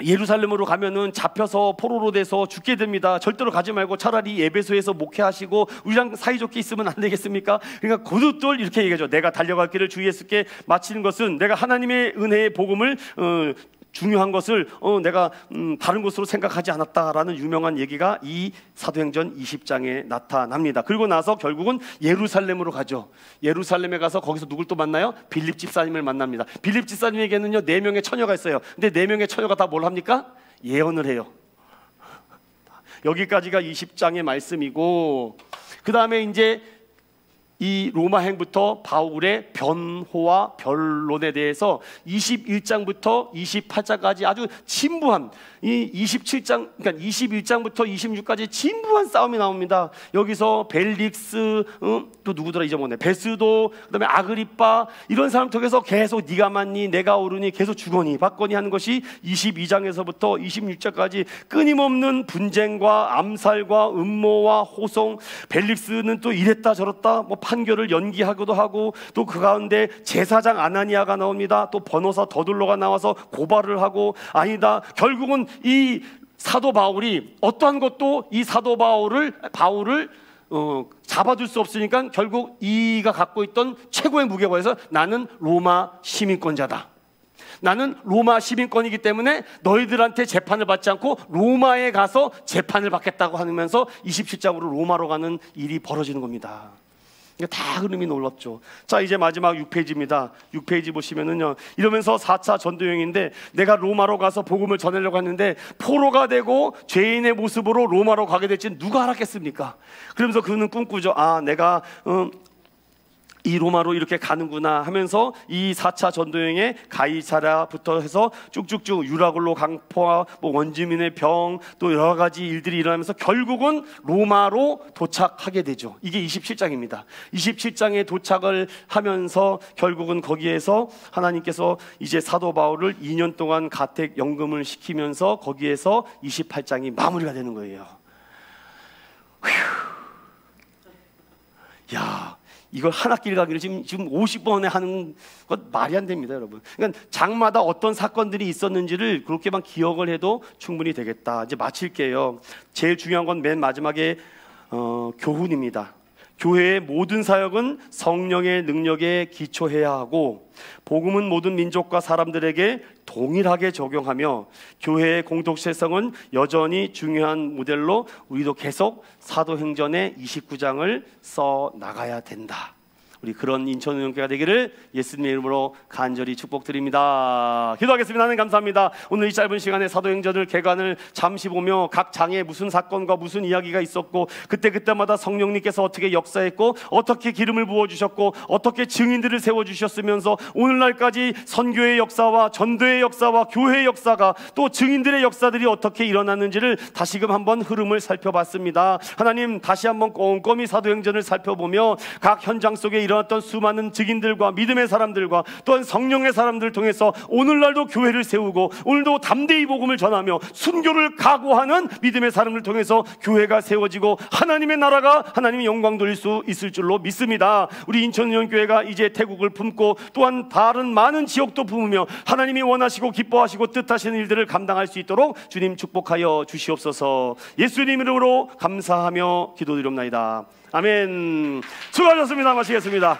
예루살렘으로 가면은 잡혀서 포로로 돼서 죽게 됩니다. 절대로 가지 말고 차라리 에베소에서 목회하시고 우리랑 사이좋게 있으면 안 되겠습니까? 그러니까 거듭들 이렇게 얘기하죠. 내가 달려갈 길을 주 예수께 마치는 것은, 내가 하나님의 은혜의 복음을 중요한 것을 내가 다른 것으로 생각하지 않았다라는 유명한 얘기가 이 사도행전 20장에 나타납니다. 그리고 나서 결국은 예루살렘으로 가죠. 예루살렘에 가서 거기서 누굴 또 만나요? 빌립 집사님을 만납니다. 빌립 집사님에게는요 4명의 처녀가 있어요. 근데 4명의 처녀가 다 뭘 합니까? 예언을 해요. 여기까지가 20장의 말씀이고, 그 다음에 이제 이 로마행부터 바울의 변호와 변론에 대해서 21장부터 28장까지 아주 진부한, 이 27장, 그러니까 21장부터 26까지 진부한 싸움이 나옵니다. 여기서 벨릭스, 또 누구더라 잊어먹네, 베스도, 그다음에 아그리빠, 이런 사람 통해서 계속 네가 맞니 내가 옳으니 계속 주거니 받거니 하는 것이 22장에서부터 26장까지 끊임없는 분쟁과 암살과 음모와 호송, 벨릭스는 또 이랬다 저랬다 뭐 판결을 연기하기도 하고, 또 그 가운데 제사장 아나니아가 나옵니다. 또 변호사 더둘로가 나와서 고발을 하고, 아니다, 결국은 이 사도 바울이 어떠한 것도 이 사도 바울을 잡아둘 수 없으니까 결국 이가 갖고 있던 최고의 무게가 해서 나는 로마 시민권자다. 나는 로마 시민권이기 때문에 너희들한테 재판을 받지 않고 로마에 가서 재판을 받겠다고 하면서 27장으로 로마로 가는 일이 벌어지는 겁니다. 다 흐름이 놀랍죠. 자, 이제 마지막 6페이지입니다. 6페이지 보시면은요, 이러면서 4차 전도여행인데 내가 로마로 가서 복음을 전하려고 했는데 포로가 되고 죄인의 모습으로 로마로 가게 될지 누가 알았겠습니까? 그러면서 그는 꿈꾸죠. 아, 내가 이 로마로 이렇게 가는구나 하면서 이 4차 전도여행에 가이사랴부터 해서 쭉쭉쭉 유라굴로 강포와 뭐 원주민의 병 또 여러 가지 일들이 일어나면서 결국은 로마로 도착하게 되죠. 이게 27장입니다. 27장에 도착을 하면서 결국은 거기에서 하나님께서 이제 사도 바울을 2년 동안 가택 연금을 시키면서 거기에서 28장이 마무리가 되는 거예요. 야, 이걸 한 학기를 가기를 지금 50번에 하는 것 말이 안 됩니다, 여러분. 그러니까 장마다 어떤 사건들이 있었는지를 그렇게만 기억을 해도 충분히 되겠다. 이제 마칠게요. 제일 중요한 건 맨 마지막에 교훈입니다. 교회의 모든 사역은 성령의 능력에 기초해야 하고 복음은 모든 민족과 사람들에게 동일하게 적용하며 교회의 공동체성은 여전히 중요한 모델로 우리도 계속 사도행전의 29장을 써 나가야 된다. 우리 그런 인천운영교회가 되기를 예수님의 이름으로 간절히 축복드립니다. 기도하겠습니다. 하나님 감사합니다. 오늘 이 짧은 시간에 사도행전을 개관을 잠시 보며 각 장에 무슨 사건과 무슨 이야기가 있었고 그때마다 성령님께서 어떻게 역사했고 어떻게 기름을 부어주셨고 어떻게 증인들을 세워주셨으면서 오늘날까지 선교의 역사와 전도의 역사와 교회의 역사가 또 증인들의 역사들이 어떻게 일어났는지를 다시금 한번 흐름을 살펴봤습니다. 하나님, 다시 한번 꼼꼼히 사도행전을 살펴보며 각 현장 속에 일어났던 수많은 증인들과 믿음의 사람들과 또한 성령의 사람들을 통해서 오늘날도 교회를 세우고 오늘도 담대히 복음을 전하며 순교를 각오하는 믿음의 사람을 통해서 교회가 세워지고 하나님의 나라가 하나님의 영광 돌릴 수 있을 줄로 믿습니다. 우리 인천운영교회가 이제 태국을 품고 또한 다른 많은 지역도 품으며 하나님이 원하시고 기뻐하시고 뜻하시는 일들을 감당할 수 있도록 주님 축복하여 주시옵소서. 예수님 이름으로 감사하며 기도드립니다. 아멘. 수고하셨습니다. 마치겠습니다.